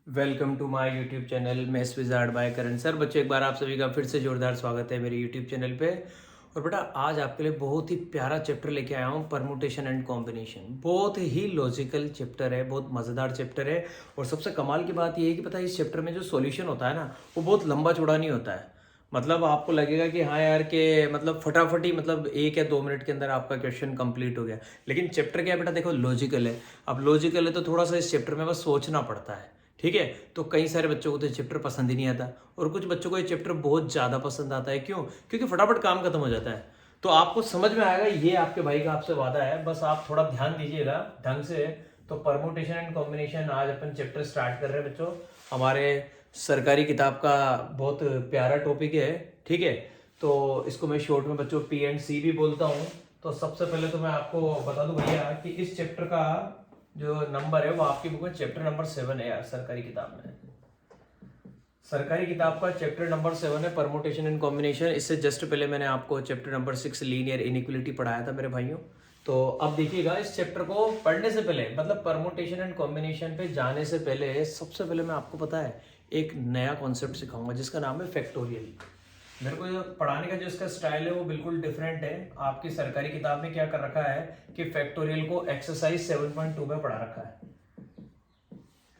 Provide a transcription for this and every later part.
Welcome to my YouTube channel maths wizard by Karan sir. बच्चों, एक बार आप सभी का फिर से जोरदार स्वागत है मेरे यूट्यूब चैनल पे। और बेटा, आज आपके लिए बहुत ही प्यारा चैप्टर लेके आया हूँ, परमुटेशन एंड कॉम्बिनेशन। बहुत ही लॉजिकल चैप्टर है, बहुत मज़ेदार चैप्टर है। और सबसे कमाल की बात यह है कि पता है, इस चैप्टर में जो सॉल्यूशन होता है ना, वो बहुत लंबा चौड़ा नहीं होता है। मतलब आपको लगेगा कि हाँ यार, के मतलब फटाफट ही, मतलब 1 या 2 मिनट के अंदर आपका क्वेश्चन कंप्लीट हो गया। लेकिन चैप्टर क्या है बेटा, देखो लॉजिकल है। अब लॉजिकल है तो थोड़ा सा इस चैप्टर में बस सोचना पड़ता है, ठीक है। तो कई सारे बच्चों को तो ये चैप्टर पसंद ही नहीं आता, और कुछ बच्चों को ये चैप्टर बहुत ज़्यादा पसंद आता है। क्यों? क्योंकि फटाफट काम खत्म हो जाता है। तो आपको समझ में आएगा, ये आपके भाई का आपसे वादा है। बस आप थोड़ा ध्यान दीजिएगा ढंग से। तो परमुटेशन एंड कॉम्बिनेशन आज अपन चैप्टर स्टार्ट कर रहे हैं बच्चों। हमारे सरकारी किताब का बहुत प्यारा टॉपिक है, ठीक है। तो इसको मैं शॉर्ट में बच्चों P&C भी बोलता हूँ। तो सबसे पहले तो मैं आपको बता दूं भैया कि इस चैप्टर का जो नंबर है वो आपकी बुक में चैप्टर नंबर 7 है यार, सरकारी किताब में। सरकारी किताब का चैप्टर नंबर 7 है, परमुटेशन एंड कॉम्बिनेशन। इससे जस्ट पहले मैंने आपको चैप्टर नंबर 6 लीनियर इनइक्वलिटी पढ़ाया था मेरे भाइयों। तो अब देखिएगा, इस चैप्टर को पढ़ने से पहले, मतलब परमुटेशन एंड कॉम्बिनेशन पे जाने से पहले, सबसे पहले मैं आपको पता है एक नया कॉन्सेप्ट सिखाऊंगा जिसका नाम है फैक्टोरियल। मेरे को जो पढ़ाने का जो इसका स्टाइल है वो बिल्कुल डिफरेंट है। आपकी सरकारी किताब में क्या कर रखा है कि फैक्टोरियल को एक्सरसाइज 7.2 में पढ़ा रखा है।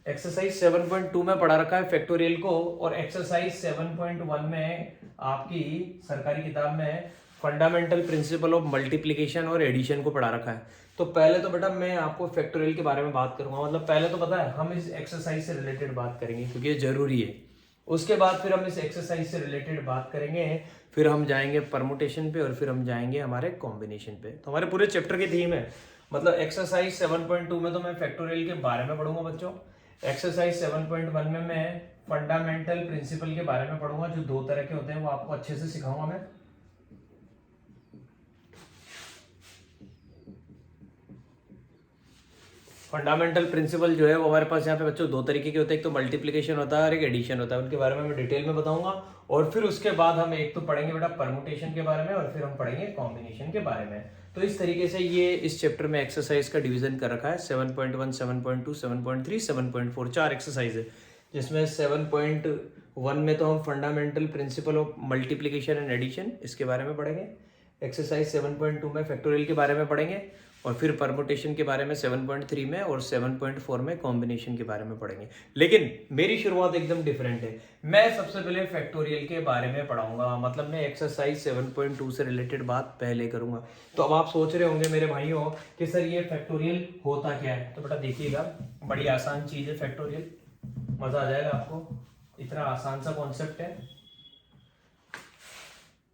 एक्सरसाइज 7.2 में पढ़ा रखा है फैक्टोरियल को, और एक्सरसाइज 7.1 में आपकी सरकारी किताब में फंडामेंटल प्रिंसिपल ऑफ मल्टीप्लिकेशन और एडिशन को पढ़ा रखा है। तो पहले तो बेटा मैं आपको फैक्टोरियल के बारे में बात करूंगा। मतलब पहले तो पता है हम इस एक्सरसाइज से रिलेटेड बात करेंगे क्योंकि ये जरूरी है। उसके बाद फिर हम इस एक्सरसाइज से रिलेटेड बात करेंगे, फिर हम जाएंगे परमुटेशन पे, और फिर हम जाएंगे हमारे कॉम्बिनेशन पे। तो हमारे पूरे चैप्टर की थीम है, मतलब एक्सरसाइज 7.2 में तो मैं फैक्टोरियल के बारे में पढ़ूंगा बच्चों। एक्सरसाइज 7.1 में मैं फंडामेंटल प्रिंसिपल के बारे में पढ़ूंगा, जो 2 तरह के होते हैं वो आपको अच्छे से सिखाऊंगा मैं। फंडामेंटल प्रिंसिपल जो है वो हमारे पास यहाँ पे बच्चों 2 तरीके के होते हैं, एक तो मल्टीप्लिकेशन होता है और एक एडिशन होता है। उनके बारे में मैं डिटेल में बताऊंगा। और फिर उसके बाद हम एक तो पढ़ेंगे बेटा परमुटेशन के बारे में, और फिर हम पढ़ेंगे कॉम्बिनेशन के बारे में। तो इस तरीके से ये इस चैप्टर में एक्सरसाइज का डिवीजन कर रखा है। 7.1, 7.2, 7.3, 7.4, 4 एक्सरसाइज है। जिसमें 7.1 में तो हम fundamental principle of multiplication and addition इसके बारे में पढ़ेंगे। एक्सरसाइज 7.2 में फैक्टोरियल के बारे में पढ़ेंगे, और फिर परमुटेशन के बारे में 7.3 में, और 7.4 में कॉम्बिनेशन के बारे में पढ़ेंगे। लेकिन मेरी शुरुआत एकदम डिफरेंट है। मैं सबसे पहले फैक्टोरियल के बारे में पढ़ाऊंगा। मतलब मैं एक्सरसाइज 7.2 से रिलेटेड बात पहले करूंगा। तो अब आप सोच रहे होंगे मेरे भाइयों कि सर ये फैक्टोरियल होता क्या है। तो बेटा देखिएगा, बड़ी आसान चीज है फैक्टोरियल, मजा आ जाएगा आपको। इतना आसान सा कॉन्सेप्ट है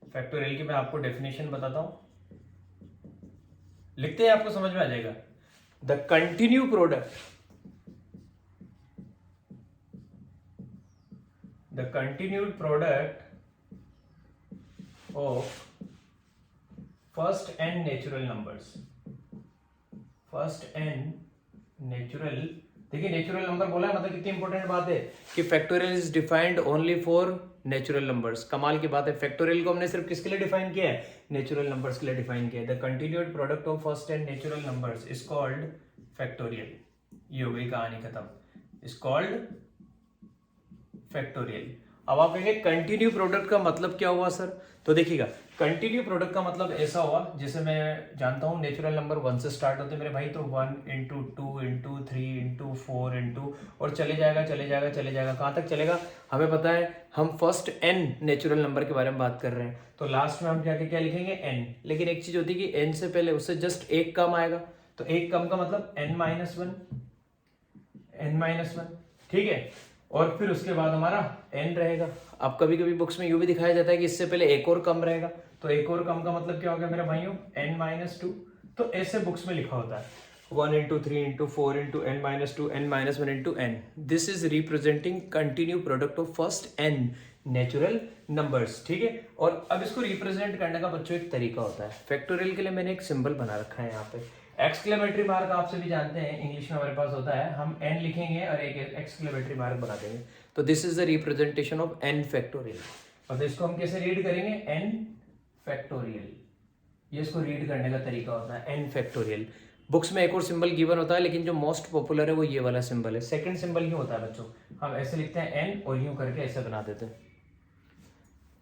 फैक्टोरियल की। मैं आपको डेफिनेशन बताता हूं, लिखते हैं, आपको समझ में आ जाएगा। The continue product, the continued product of first n natural numbers. First n natural, देखिए नेचुरल नंबर बोला है, मतलब कितनी इंपॉर्टेंट बात है कि factorial is defined only for natural numbers. कमाल की बात है, फैक्टोरियल को हमने सिर्फ किसके लिए डिफाइन किया है? नेचुरल नंबर्स के लिए डिफाइन किया है। The continued product of first and natural numbers is called factorial. ये हो गई कहानी खत्म, इज कॉल्ड फैक्टोरियल। अब आप कहेंगे कंटिन्यू प्रोडक्ट का मतलब क्या हुआ सर? तो देखिएगा, कंटिन्यू प्रोडक्ट का मतलब ऐसा हुआ, जैसे मैं जानता हूं नेचुरल नंबर 1 से स्टार्ट होते हैं मेरे भाई, तो 1 इंटू 2 इंटू 3 इंटू 4 इंटू, और चले जाएगा चले जाएगा चले जाएगा, कहां तक चलेगा हमें पता है। हम फर्स्ट एन नेचुरल नंबर के बारे में बात कर रहे हैं, तो लास्ट में हम क्या क्या लिखेंगे? एन। लेकिन एक चीज होती है कि एन से पहले उससे जस्ट एक कम आएगा, तो एक कम का मतलब n-1, n-1, ठीक है। और फिर उसके बाद हमारा n रहेगा। अब कभी कभी बुक्स में यूं भी दिखाया जाता है कि इससे पहले एक और कम रहेगा, तो एक और कम का मतलब क्या हो गया मेरे भाइयों? n-2। तो ऐसे बुक्स में लिखा होता है 1 into 3 into 4 into n-2 n-1 into n। This is representing continue product of first n natural numbers, ठीक है। और अब इसको रिप्रेजेंट करने का बच्चों एक तरीका होता है। फैक्टोरियल के लिए मैंने एक सिंबल बना रखा है यहाँ पे, एक्सक्लेमेटरी मार्क। आप सभी जानते हैं इंग्लिश में हमारे पास होता है, हम n लिखेंगे और एक एक्सक्लेमेटरी मार्क बना देंगे। तो this is the representation of n factorial. और इसको हम कैसे रीड करेंगे? n factorial. ये इसको रीड करने का तरीका होता है, n फैक्टोरियल। बुक्स में एक और सिंबल गिवन होता है, लेकिन जो मोस्ट पॉपुलर है वो ये वाला सिंबल है। सेकंड सिंबल यूँ होता है बच्चों, हम ऐसे लिखते हैं एन और यूँ करके ऐसे बना देते हैं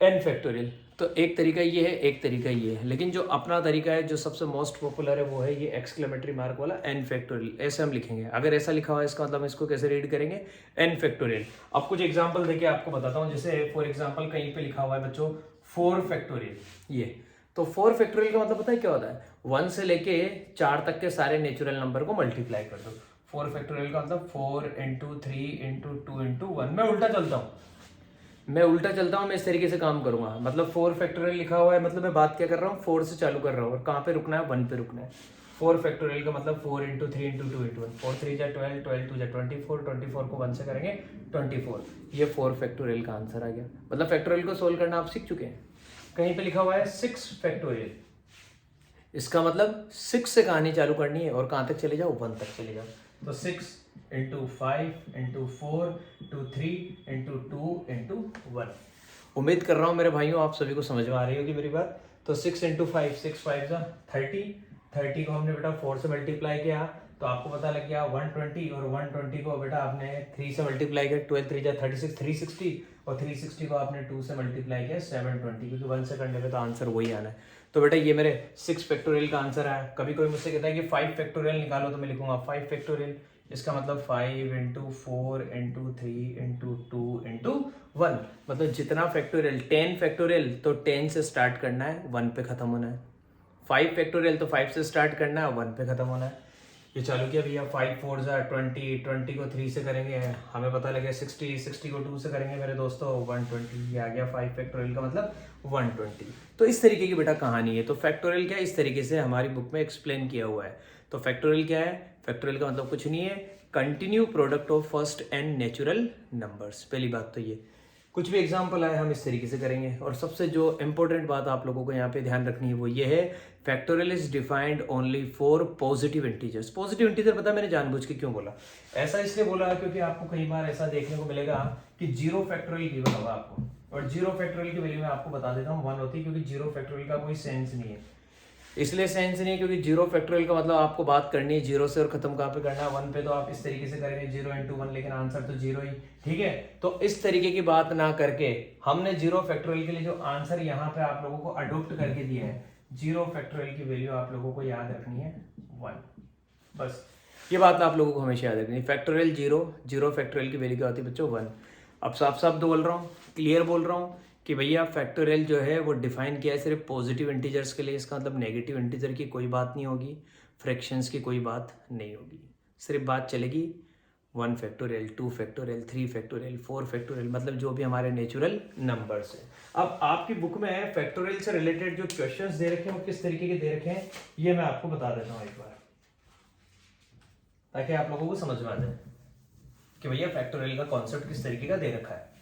एन फैक्टोरियल। तो एक तरीका ये है, एक तरीका ये है, लेकिन जो अपना तरीका है जो सबसे मोस्ट पॉपुलर है वो है ये एक्सक्लेमेटरी मार्क वाला एन फैक्टोरियल। ऐसे हम लिखेंगे, अगर ऐसा लिखा हुआ है इसका मतलब इसको कैसे रीड करेंगे, एन फैक्टोरियल। अब कुछ एग्जांपल देके आपको बताता हूँ। जैसे फॉर एग्जांपल कहीं पे लिखा हुआ है बच्चों 4 फैक्टोरियल, ये तो 4 फैक्टोरियल का मतलब पता है क्या होता है, 1 से लेके 4 तक के सारे नेचुरल नंबर को मल्टीप्लाई कर दो। 4 फैक्टोरियल का मतलब 4 इंटू 3 इंटू 2 इंटू 1। मैं उल्टा चलता हूँ, मैं इस तरीके से काम करूंगा। मतलब 4 फैक्टोरियल लिखा हुआ है, मतलब मैं बात क्या कर रहा हूँ, 4 से चालू कर रहा हूँ और कहाँ पे रुकना है, 1 पे रुकना है। 4 फैक्टोरियल का मतलब 4 इंटू 3 इंटू 2 इंटू 1, 4 3 जा 12, 12 2 जा 24, 24 को 1 से करेंगे 24, ये 4 फैक्टोरियल का आंसर आ गया। मतलब फैक्टोरियल को सोल्व करना आप सीख चुके हैं। कहीं पे लिखा हुआ है 6 फैक्टोरियल, इसका मतलब 6 से कहानी चालू करनी है और कहाँ तक चले जाओ, 1 तक चले जाओ। तो 6 into 5 into 4 into 3 into 2 into 1। उम्मीद कर रहा हूँ मेरे भाइयों आप सभी को समझ में आ रही होगी मेरी बात। तो 6 इंटू 5, 6 5 जा 30, 30 को हमने बेटा 4 से मल्टीप्लाई किया तो आपको पता लग गया 120, और 120 को बेटा आपने 3 से मल्टीप्लाई किया, 12 3 जा 36, 360, और 360 को आपने 2 से मल्टीप्लाई किया 720, क्योंकि 1 से करने पे तो आंसर वही आना है। तो बेटा ये मेरे 6 फैक्टोरियल का आंसर आया। कभी कोई मुझसे कहता है कि 5 फैक्टोरियल निकालो, तो मैं लिखूंगा 5 फैक्टोरियल, इसका मतलब 5 इंटू 4 इंटू 3 इंटू 2 इंटू 1। मतलब जितना फैक्टोरियल, 10 फैक्टोरियल तो 10 से स्टार्ट करना है, 1 पे खत्म होना है। 5 फैक्टोरियल तो 5 से स्टार्ट करना है, 1 पे खत्म होना है। ये चालू किया भैया, 5 4 जा 20, 20 को 3 से करेंगे हमें पता लगे 60, 60 को 2 से करेंगे मेरे दोस्तों 120, ये आ गया 5 फैक्टोरियल का मतलब 120। तो इस तरीके की बेटा कहानी है। तो फैक्टोरियल क्या है, इस तरीके से हमारी बुक में एक्सप्लेन किया हुआ है। तो फैक्टोरियल क्या है, फैक्टोरियल का मतलब कुछ नहीं है, continue product of first and natural numbers. पहली बात तो ये, कुछ भी एग्जाम्पल आए हम इस तरीके से करेंगे। और सबसे जो इंपॉर्टेंट बात आप लोगों को यहाँ पे ध्यान रखनी है वो ये है, factorial is defined only for positive integers. Positive integer पता है मैंने जानबूझ के क्यों बोला, ऐसा इसलिए बोला क्योंकि आपको कई बार ऐसा देखने को मिलेगा कि 0 फैक्टोरियल गिवन होगा आपको, और 0 फैक्टोरियल की वैल्यू मैं आपको बता देता हूँ 1 होती है, क्योंकि 0 फैक्टोरियल का कोई सेंस नहीं है। इसलिए सेंस नहीं है क्योंकि 0 फैक्टोरियल का मतलब आपको बात करनी है 0 से और खत्म कहाँ पे करना है, 1 पे। तो आप इस तरीके से करेंगे 0 इंटू 1, लेकिन आंसर तो 0 ही, ठीक है। तो इस तरीके की बात ना करके हमने 0 फैक्टोरियल के लिए जो आंसर यहाँ पे आप लोगों को अडोप्ट करके दिया है, 0 फैक्टोरियल की वैल्यू आप लोगों को याद रखनी है 1। बस ये बात आप लोगों को हमेशा याद रखनी है। फैक्टोरियल 0, 0 फैक्टोरियल की वैल्यू क्या होती है बच्चों 1। अब साफ साफ बोल रहा हूँ, क्लियर बोल रहा हूँ कि भैया फैक्टोरियल जो है वो डिफाइन किया है सिर्फ पॉजिटिव इंटीजर्स के लिए। इसका मतलब नेगेटिव इंटीजर की कोई बात नहीं होगी, फ्रैक्शंस की कोई बात नहीं होगी, सिर्फ बात चलेगी 1 फैक्टोरियल, 2 फैक्टोरियल, 3 फैक्टोरियल, 4 फैक्टोरियल, मतलब जो भी हमारे नेचुरल नंबर्स है। अब आपकी बुक में फैक्टोरियल से रिलेटेड जो क्वेश्चंस दे रखे हैं वो किस तरीके के दे रखे हैं ये मैं आपको बता देता हूँ एक बार, ताकि आप लोगों को समझ में आ जाए कि भैया फैक्टोरियल का कॉन्सेप्ट किस तरीके का दे रखा है।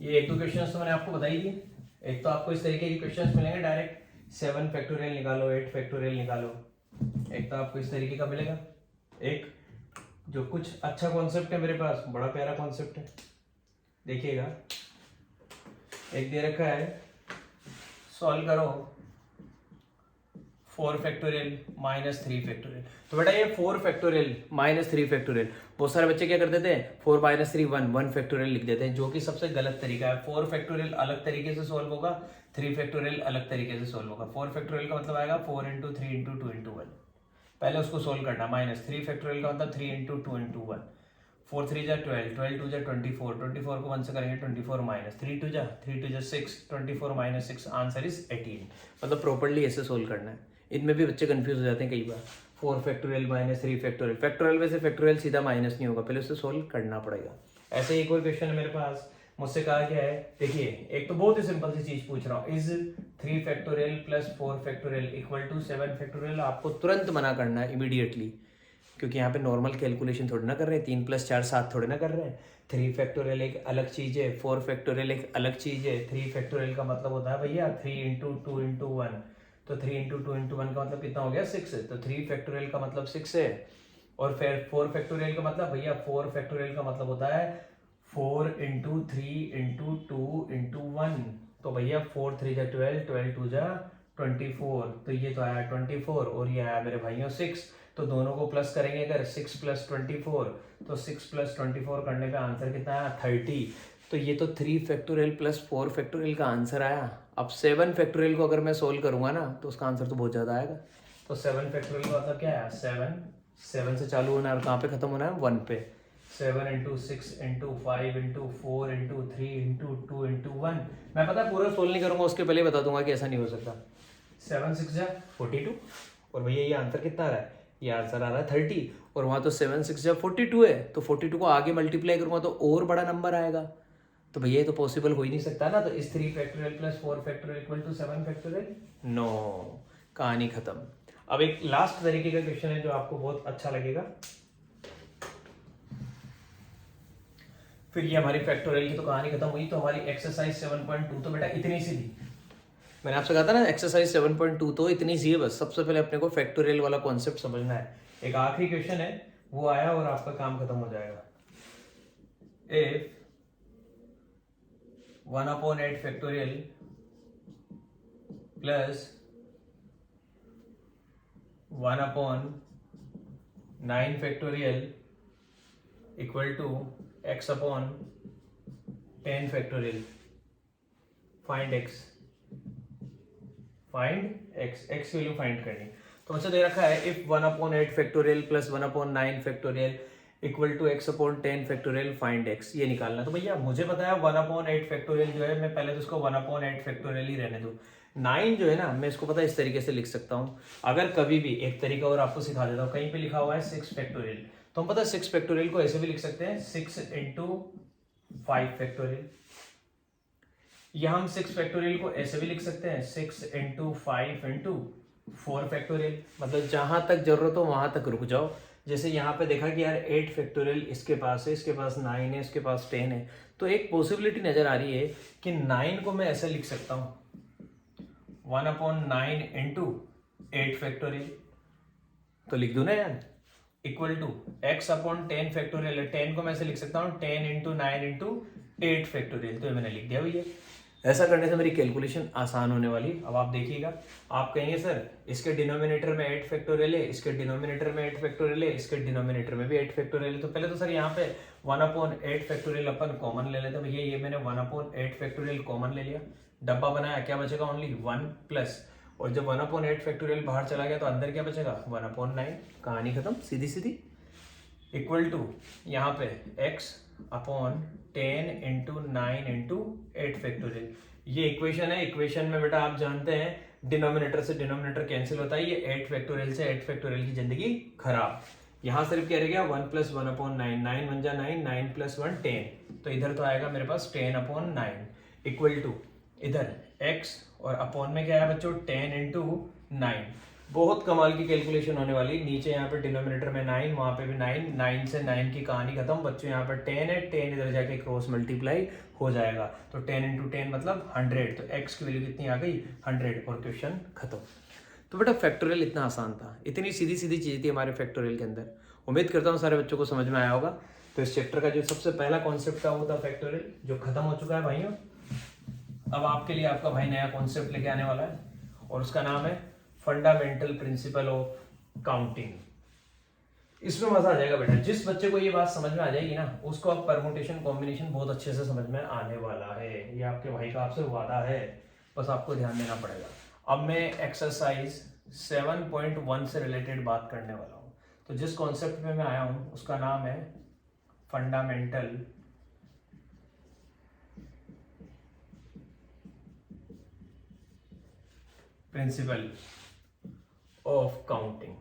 ये 1-2 क्वेश्चंस तो मैंने आपको बताई दी। एक तो आपको इस तरीके के क्वेश्चंस मिलेंगे डायरेक्ट 7 फैक्टोरियल निकालो, 8 फैक्टोरियल निकालो। एक तो आपको इस तरीके का मिलेगा, एक जो कुछ अच्छा कॉन्सेप्ट है मेरे पास, बड़ा प्यारा कॉन्सेप्ट है, देखिएगा। एक दे रखा है, सॉल्व करो 4 फैक्टोरियल माइनस 3 फैक्टोरियल। तो बेटा ये 4 फैक्टोरियल माइनस 3 फैक्टोरियल, बहुत सारे बच्चे क्या कर देते हैं 4 माइनस 3 1 फैक्टोरियल लिख देते हैं, जो कि सबसे गलत तरीका है। 4 फैक्टोरियल अलग तरीके से सॉल्व होगा, 3 फैक्टोरियल अलग तरीके से सॉल्व होगा। 4 फैक्टोरियल का मतलब आएगा 4 इंटू 3 इंटू 2 इंटू 1, पहले उसको सोल्व करना। माइनस 3 फैक्टोरियल का मतलब 3 इंटू 2 इंटू 1, 4 3 जा 12, 12 2 जा 24, 24 को 1 से करेंगे 24 माइनस 3 2 जा 6, 24 माइनस 6, आंसर इज 18। मतलब प्रॉपर्ली ऐसे सोल्व करना है। इनमें भी बच्चे कंफ्यूज हो जाते हैं कई बार, 4 फैक्टोरियल माइनस 3 फैक्टोरियल, फैक्टोरियल में से फैक्टोरियल सीधा माइनस नहीं होगा, पहले उसे सोल्व करना पड़ेगा। ऐसे ही एक और क्वेश्चन है मेरे पास, मुझसे कहा गया है, देखिए एक तो बहुत ही सिंपल सी चीज पूछ रहा हूँ, is 3 factorial plus 4 factorial equal to 7 factorial. आपको तुरंत मना करना है इमीडिएटली, क्योंकि यहाँ पे नॉर्मल कैलकुलेशन थोड़ी ना कर रहे हैं, 3 + 4 7 थोड़ी ना कर रहे हैं। 3 फैक्टोरियल एक अलग चीज़ है, 4 फैक्टोरियल एक अलग चीज़ है। 3 फैक्टोरियल का मतलब होता है भैया 3 इंटू 2 इंटू 1, तो 3 इंटू 2 इंटू 1 का मतलब कितना हो गया 6 है, तो 3 फैक्टोरियल का मतलब 6 है। और फिर 4 फैक्टोरियल का मतलब भैया 4 फैक्टोरियल का मतलब होता है 4 इंटू 3 इंटू 2 इंटू 1, तो भैया 4 3 जा 12, 12 2 जा 24, तो ये तो आया 24 और ये आया मेरे भाइयों 6, तो दोनों को प्लस करेंगे अगर 6 + 24, तो 6 + 24 करने पे आंसर कितना आया 30। तो ये तो 3 फैक्टोरियल प्लस 4 फैक्टोरियल का आंसर आया। अब 7 फैक्टोरियल को अगर मैं सोल्व करूंगा ना तो उसका आंसर तो बहुत ज़्यादा आएगा। तो 7 फैक्टोरियल का मतलब क्या आया 7 से चालू होना है और कहाँ पे खत्म होना है 1 पे। 7 × 6 × 5 × 4 × 3 × 2 × 1। मैं पता है पूरा सोल्व नहीं करूंगा, उसके पहले बता दूंगा कि ऐसा नहीं हो सकता। 7 × 6 = 42 और भैया ये आंसर कितना आ रहा है, ये आंसर आ रहा है 30 और वहाँ तो 7 × 6 = 42 है, तो 42 को आगे मल्टीप्लाई करूंगा तो और बड़ा नंबर आएगा। तो भैया ये तो पॉसिबल हो ही नहीं सकता ना। तो इस 3 factorial plus 4 factorial equal to 7 factorial, no, कहानी खत्म। अब एक लास्ट तरीके का क्वेश्चन है जो आपको बहुत अच्छा लगेगा, फिर ये हमारी फैक्टोरियल की तो कहानी खत्म हुई। तो हमारी एक्सरसाइज 7.2 तो बेटा इतनी सी थी, मैंने आपसे कहा था ना एक्सरसाइज 7.2 तो इतनी सी है बस। सबसे पहले अपने को फैक्टोरियल वाला कॉन्सेप्ट समझना है। एक आखिरी क्वेश्चन है वो आया और आपका काम खत्म हो जाएगा। If 1/8 factorial plus 1/9 factorial equal to x/10 factorial, find x। x की वैल्यू फाइंड करनी। तो अच्छा दे रखा है if 1/8 factorial plus 1/9 factorial equal to x/10 factorial, find x, ये निकालना। तो भैया मुझे पता है 1/8 फैक्टोरियल जो है, मैं पहले तो इसको 1/8 फैक्टोरियल ही रहने दूं। 9 जो है ना, मैं इसको पता है इस तरीके से लिख सकता हूँ। अगर कभी भी एक तरीका और आपको सिखा देता हूँ, कहीं पे लिखा हुआ है 6 फैक्टोरियल, तो हम पता है 6 फैक्टोरियल को ऐसे भी लिख सकते हैं 6 × 5 फैक्टोरियल, या हम 6 फैक्टोरियल को ऐसे भी लिख सकते हैं 6 × 5 × 4 फैक्टोरियल। मतलब जहां तक जरूरत हो वहां तक रुक जाओ। जैसे यहाँ पे देखा कि यार 8 फैक्टोरियल इसके पास है, इसके पास 9 है, इसके पास 10 है, तो एक पॉसिबिलिटी नजर आ रही है कि 9 को मैं ऐसे लिख सकता हूँ 1/9 × 8 फैक्टोरियल, तो लिख दूं ना यार, इक्वल टू x/10 फैक्टोरियल है, 10 को मैं ऐसे लिख सकता हूँ 10 × 9 × 8 फैक्टोरियल, तो ये मैंने लिख दिया भैया। ऐसा करने से मेरी कैलकुलेशन आसान होने वाली। अब आप देखिएगा, आप कहेंगे सर इसके डिनोमिनेटर में 8 फैक्टोरियल है, इसके डिनोमिनेटर में 8 फैक्टोरियल है, इसके डिनोमिनेटर में भी 8 फैक्टोरियल है, तो पहले तो सर यहाँ पे 1/8 फैक्टोरियल अपन कॉमन ले लेते हैं। भैया ये मैंने 1/8 फैक्टोरियल कॉमन ले लिया, डब्बा बनाया, क्या बचेगा ओनली 1 प्लस, और जब 1/8 फैक्टोरियल बाहर चला गया तो अंदर क्या बचेगा 1/9, कहानी खत्म, सीधी सीधी। इक्वल टू यहाँ पे x/10 × 9 × 8 फैक्टोरियल, ये इक्वेशन है। इक्वेशन में बेटा आप जानते हैं डिनोमिनेटर से डिनोमिनेटर कैंसिल होता है, ये 8 फैक्टोरियल से 8 फैक्टोरियल की जिंदगी खराब। यहाँ सिर्फ क्या रह गया 1 + 1/9, 9 × 1 = 9, 9 + 1 10, तो इधर तो आएगा मेरे पास 10/9 इक्वल टू इधर x और अपॉन में क्या है बच्चों 10 × 9। बहुत कमाल की कैलकुलेशन होने वाली। नीचे यहाँ पे डिनोमिनेटर में 9, वहां पे भी 9, 9 से 9 की कहानी खत्म बच्चों। यहाँ पे 10 है, 10 इधर जाके क्रॉस मल्टीप्लाई हो जाएगा, तो 10 × 10 मतलब 100, तो x की वैल्यू कितनी आ गई 100 और क्वेश्चन खत्म। तो बेटा फैक्टोरियल इतना आसान था, इतनी सीधी सीधी चीज थी हमारे फैक्टोरियल के अंदर। उम्मीद करता हूँ सारे बच्चों को समझ में आया होगा। तो इस चैप्टर का जो सबसे पहला कॉन्सेप्ट था वो था फैक्टोरियल, जो खत्म हो चुका है भाइयों। अब आपके लिए आपका भाई नया कॉन्सेप्ट लेके आने वाला है और उसका नाम है फंडामेंटल प्रिंसिपल ऑफ काउंटिंग। इसमें मजा आ जाएगा बेटा, जिस बच्चे को ये बात समझ में आ जाएगी ना उसको अब परमुटेशन कॉम्बिनेशन बहुत अच्छे से समझ में आने वाला है। ये आपके भाई का आपसे वादा है, बस आपको ध्यान देना पड़ेगा। अब मैं एक्सरसाइज 7.1 से रिलेटेड बात करने वाला हूं। तो जिस कॉन्सेप्ट में मैं आया हूं उसका नाम है फंडामेंटल प्रिंसिपल ऑफ काउंटिंग।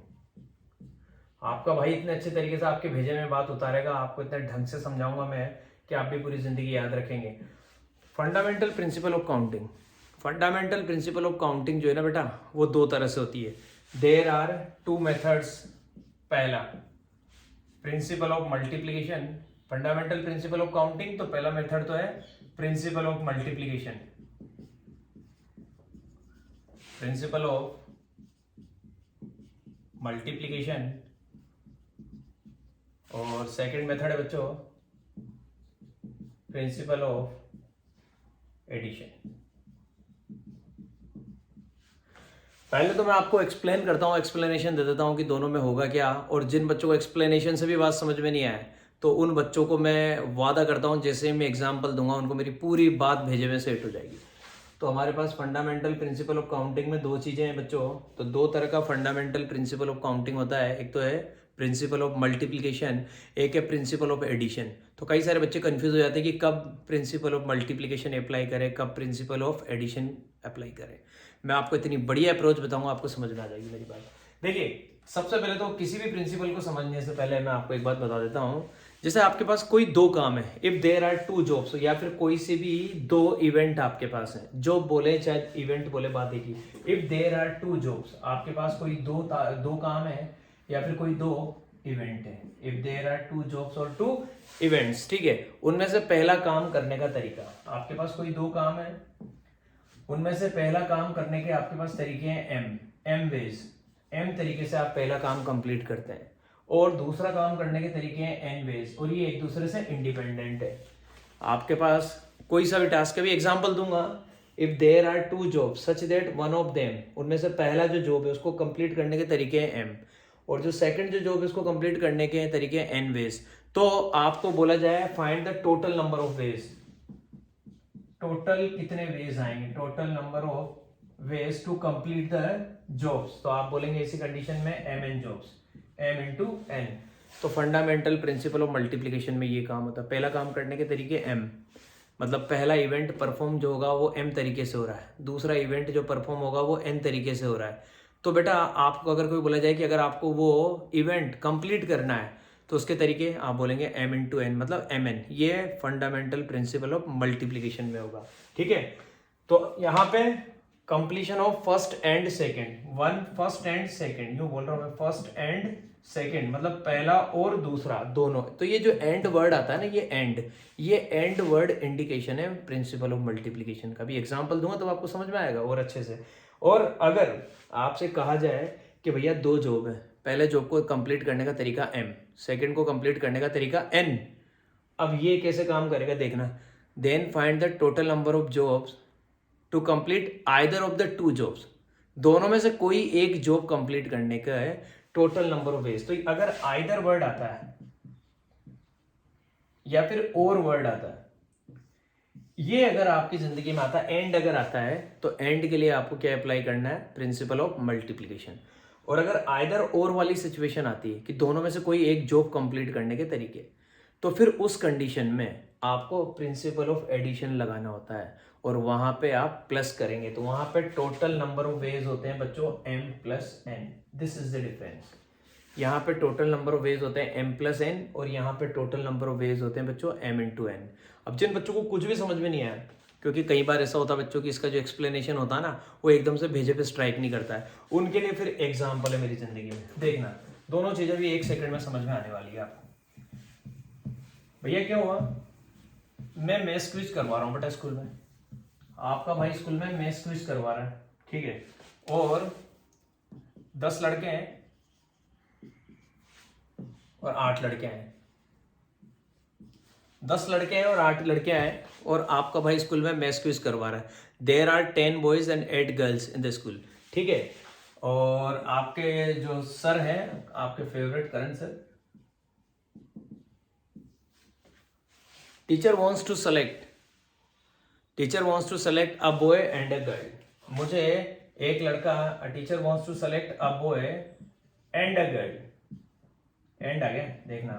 आपका भाई इतने अच्छे तरीके से आपके भेजे में बात उतारेगा, आपको इतने ढंग से समझाऊंगा मैं कि आप भी पूरी जिंदगी याद रखेंगे। Fundamental principle of counting, fundamental principle of counting जो है ना बेटा वो दो तरह से होती है। There are 2 methods. पहला principle of multiplication, fundamental principle of counting, तो पहला मेथड तो है principle of multiplication, principle of multiplication, और सेकंड मेथड है बच्चों प्रिंसिपल ऑफ एडिशन। पहले तो मैं आपको एक्सप्लेन करता हूँ, एक्सप्लेनेशन दे देता हूँ कि दोनों में होगा क्या, और जिन बच्चों को एक्सप्लेनेशन से भी बात समझ में नहीं आए तो उन बच्चों को मैं वादा करता हूँ जैसे मैं एग्जांपल दूंगा उनको मेरी पूरी बात भेजे में सेट हो जाएगी। तो हमारे पास फंडामेंटल प्रिंसिपल ऑफ काउंटिंग में दो चीज़ें हैं बच्चों। तो दो तरह का फंडामेंटल प्रिंसिपल ऑफ काउंटिंग होता है, एक तो है प्रिंसिपल ऑफ मल्टीप्लिकेशन, एक है प्रिंसिपल ऑफ एडिशन। तो कई सारे बच्चे कंफ्यूज हो जाते हैं कि कब प्रिंसिपल ऑफ मल्टीप्लिकेशन अप्लाई करें, कब प्रिंसिपल ऑफ एडिशन अप्लाई करें। मैं आपको इतनी बढ़िया अप्रोच बताऊंगा, आपको समझ में आ जाएगी मेरी बात। देखिए, सबसे पहले तो किसी भी प्रिंसिपल को समझने से पहले मैं आपको एक बात बता देता हूँ। जैसे आपके पास कोई दो काम है, if there are two jobs, या फिर कोई से भी दो इवेंट आपके पास है, जॉब बोले चाहे इवेंट बोले, बात एक ही। If there are two jobs, आपके पास कोई दो काम है या फिर कोई दो इवेंट है। If there are two jobs और टू इवेंट्स, ठीक है, उनमें से पहला काम करने का तरीका, आपके पास कोई दो काम है, उनमें से पहला काम करने के आपके पास तरीके हैं एम वेज, एम तरीके से आप पहला काम कंप्लीट करते हैं, और दूसरा काम करने के तरीके हैं एन वेज, और ये एक दूसरे से इंडिपेंडेंट है। आपके पास कोई सा भी टास्क का भी एग्जांपल दूंगा। If there are two job such that one of them, उनमें से पहला जो जॉब है उसको कंप्लीट करने के तरीके हैं एम, और जो सेकंड जो जॉब है उसको कंप्लीट करने के तरीके हैं एन वेज। तो आपको बोला जाए find the total number of ways, total कितने वेज आएंगे, total number of ways to complete the jobs. तो आप बोलेंगे इसी कंडीशन में m n jobs, m into n. तो फंडामेंटल प्रिंसिपल ऑफ मल्टीप्लिकेशन में ये काम होता है, पहला काम करने के तरीके एम, मतलब पहला इवेंट परफॉर्म जो होगा वो एम तरीके से हो रहा है, दूसरा इवेंट जो परफॉर्म होगा वो एन तरीके से हो रहा है। तो बेटा आपको अगर कोई बोला जाए कि अगर आपको वो इवेंट कंप्लीट करना है तो उसके तरीके आप बोलेंगे एम इंटू एन, मतलब एम एन। ये फंडामेंटल प्रिंसिपल ऑफ मल्टीप्लिकेशन में होगा, ठीक है। तो यहाँ पे completion of first and second, one first and second, यूं बोल रहा हूं मैं, फर्स्ट एंड सेकेंड, मतलब पहला और दूसरा दोनों। तो ये जो एंड वर्ड आता है ना, ये एंड वर्ड इंडिकेशन है प्रिंसिपल ऑफ मल्टीप्लिकेशन का। भी एग्जांपल दूंगा तो आपको समझ में आएगा और अच्छे से। और अगर आपसे कहा जाए कि भैया दो जॉब है, पहले जॉब को कंप्लीट करने का तरीका एम, सेकंड को कंप्लीट करने का तरीका एन, अब ये कैसे काम करेगा देखना। Then find the total number of jobs to complete either of the two jobs, दोनों में से कोई एक जॉब कंप्लीट करने का है टोटल नंबर ऑफ वेज। तो अगर आइदर वर्ड आता है या फिर और वर्ड आता है, ये अगर आपकी जिंदगी में आता है, एंड अगर आता है, तो एंड के लिए आपको क्या अप्लाई करना है, प्रिंसिपल ऑफ मल्टीप्लिकेशन। और अगर आइदर और वाली सिचुएशन आती है कि दोनों में से कोई एक जॉब कंप्लीट करने के तरीके, तो फिर उस कंडीशन में आपको प्रिंसिपल ऑफ एडिशन लगाना होता है, और वहां पे आप प्लस करेंगे। तो वहां पे टोटल नंबर ऑफ वेज होते हैं बच्चों m plus n, this is the difference. यहाँ पे टोटल नंबर ऑफ वेज होते हैं m प्लस एन, और यहाँ पे टोटल नंबर ऑफ वेज होते हैं बच्चों m इंटू एन। अब जिन बच्चों को कुछ भी समझ में नहीं आया, क्योंकि कई बार ऐसा होता है बच्चों की इसका जो एक्सप्लेनेशन होता है ना वो एकदम से भेजे पे स्ट्राइक नहीं करता है, उनके लिए फिर एग्जाम्पल है मेरी जिंदगी में। देखना दोनों चीजें भी एक सेकंड में समझ में आने वाली है आपको। भैया क्या हुआ, मैं मैथ्स क्विज करवा रहा हूँ बेटा स्कूल में, आपका भाई स्कूल में मैथ्स क्विज करवा रहा है, ठीक है, और 10 लड़के हैं और 8 लड़के हैं, 10 लड़के हैं और 8 लड़कियां हैं, और आपका भाई स्कूल में मैथ्स क्विज करवा रहा है। There are 10 boys and 8 girls in the school, ठीक है। और आपके जो सर हैं, आपके favourite Karan sir, teacher wants to select a boy and a girl. मुझे एक लड़का, teacher wants to select a boy and a girl, and आ गया देखना,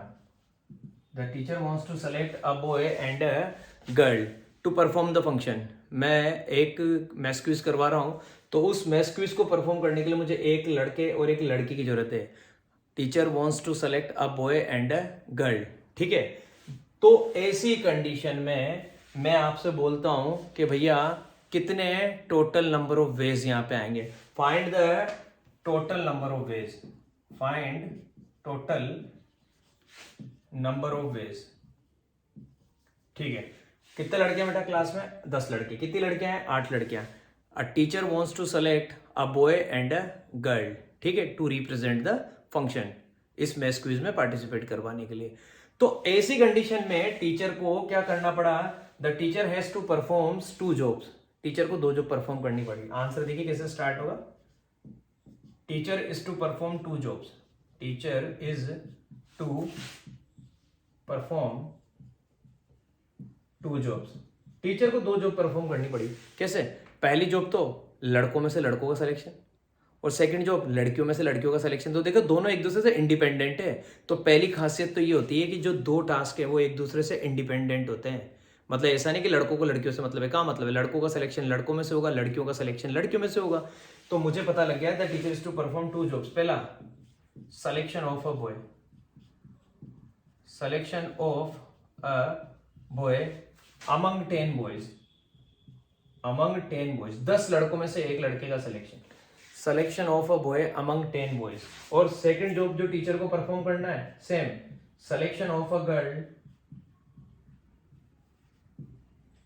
the teacher wants to select a boy and a girl to perform the function. मैं एक maths quiz करवा रहा हूं, तो उस मैथ्स क्विज को परफॉर्म करने के लिए मुझे एक लड़के और एक लड़की की जरूरत है। Teacher wants to select a boy and a girl, ठीक है। तो ऐसी कंडीशन में मैं आपसे बोलता हूं कि भैया कितने टोटल नंबर ऑफ वेज यहां पे आएंगे, find the total number of ways, find total number of veg, ठीक है। कितने लड़के हैं बेटा क्लास में, 10 लड़के, कितनी लड़कियां हैं, 8 लड़कियां। A teacher wants to select a boy and a girl, ठीक है, टू रिप्रेजेंट द फंक्शन, इस मैथ्स क्विज में पार्टिसिपेट करवाने के लिए। तो ऐसी कंडीशन में टीचर को क्या करना पड़ा, the teacher has to perform 2 jobs, teacher को 2 जॉब परफॉर्म करनी पड़ी। आंसर देखिए कैसे स्टार्ट होगा, teacher is to perform 2 jobs, teacher is to perform 2 jobs. Teacher को 2 जॉब परफॉर्म करनी पड़ी। कैसे? पहली जॉब तो लड़कों में से लड़कों का सिलेक्शन, और सेकंड जॉब लड़कियों में से लड़कियों का सिलेक्शन। तो देखो दोनों एक दूसरे से इंडिपेंडेंट है। तो पहली खासियत तो ये होती है कि जो 2 टास्क है वो एक दूसरे से इंडिपेंडेंट होते हैं। मतलब ऐसा नहीं कि लड़कों को लड़कियों से मतलब है। क्या मतलब है? लड़कों का सिलेक्शन लड़कों में से होगा, लड़कियों का सिलेक्शन लड़कियों में से होगा। तो मुझे पता लग गया that teacher is to perform 2 jobs. पहला, selection of a boy, selection of a boy among 10 boys, among 10 boys, 10 लड़कों में से एक लड़के का selection, selection of a boy among 10 boys. और सेकंड जॉब जो टीचर को परफॉर्म करना है, same, selection of a girl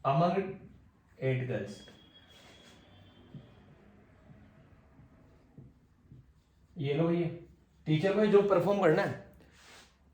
among 8 girls. ये लो, ये टीचर को जॉब परफॉर्म करना है।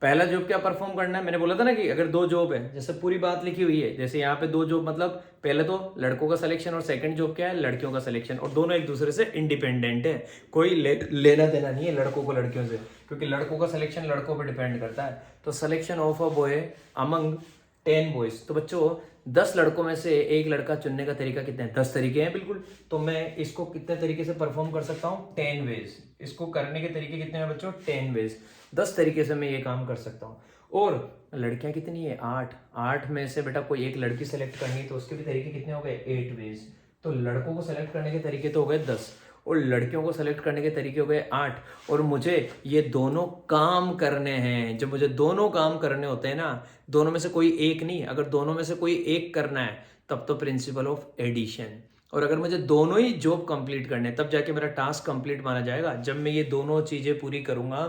पहला जॉब क्या परफॉर्म करना है? मैंने बोला था ना कि अगर 2 जॉब है, जैसे पूरी बात लिखी हुई है, जैसे यहाँ पे 2 जॉब मतलब पहले तो लड़कों का सिलेक्शन और सेकंड जॉब क्या है? लड़कियों का सिलेक्शन। और दोनों एक दूसरे से इंडिपेंडेंट है, कोई लेना देना नहीं है लड़कों को लड़कियों से, क्योंकि लड़कों का सिलेक्शन लड़कों पर डिपेंड करता है। तो selection of a boy among 10 boys. तो बच्चों 10 लड़कों में से एक लड़का चुनने का तरीका कितने हैं? 10 तरीके हैं बिल्कुल। तो मैं इसको कितने तरीके से परफॉर्म कर सकता हूँ? 10 वेज। इसको करने के तरीके कितने हैं बच्चों? 10 वेज। 10 तरीके से मैं ये काम कर सकता हूँ। और लड़कियां कितनी है? 8। 8 में से बेटा कोई एक लड़की सेलेक्ट करनी है, तो उसके भी तरीके कितने हो गए? 8 वेज। तो लड़कों को सेलेक्ट करने के तरीके तो हो गए 10, और लड़कियों को सेलेक्ट करने के तरीके हो गए 8। और मुझे ये दोनों काम करने हैं। जब मुझे दोनों काम करने होते हैं ना, दोनों में से कोई एक नहीं, अगर दोनों में से कोई एक करना है तब तो प्रिंसिपल ऑफ एडिशन। और अगर मुझे दोनों ही जॉब कंप्लीट करने तब जाके मेरा टास्क कंप्लीट माना जाएगा। जब मैं ये दोनों चीज़ें पूरी करूंगा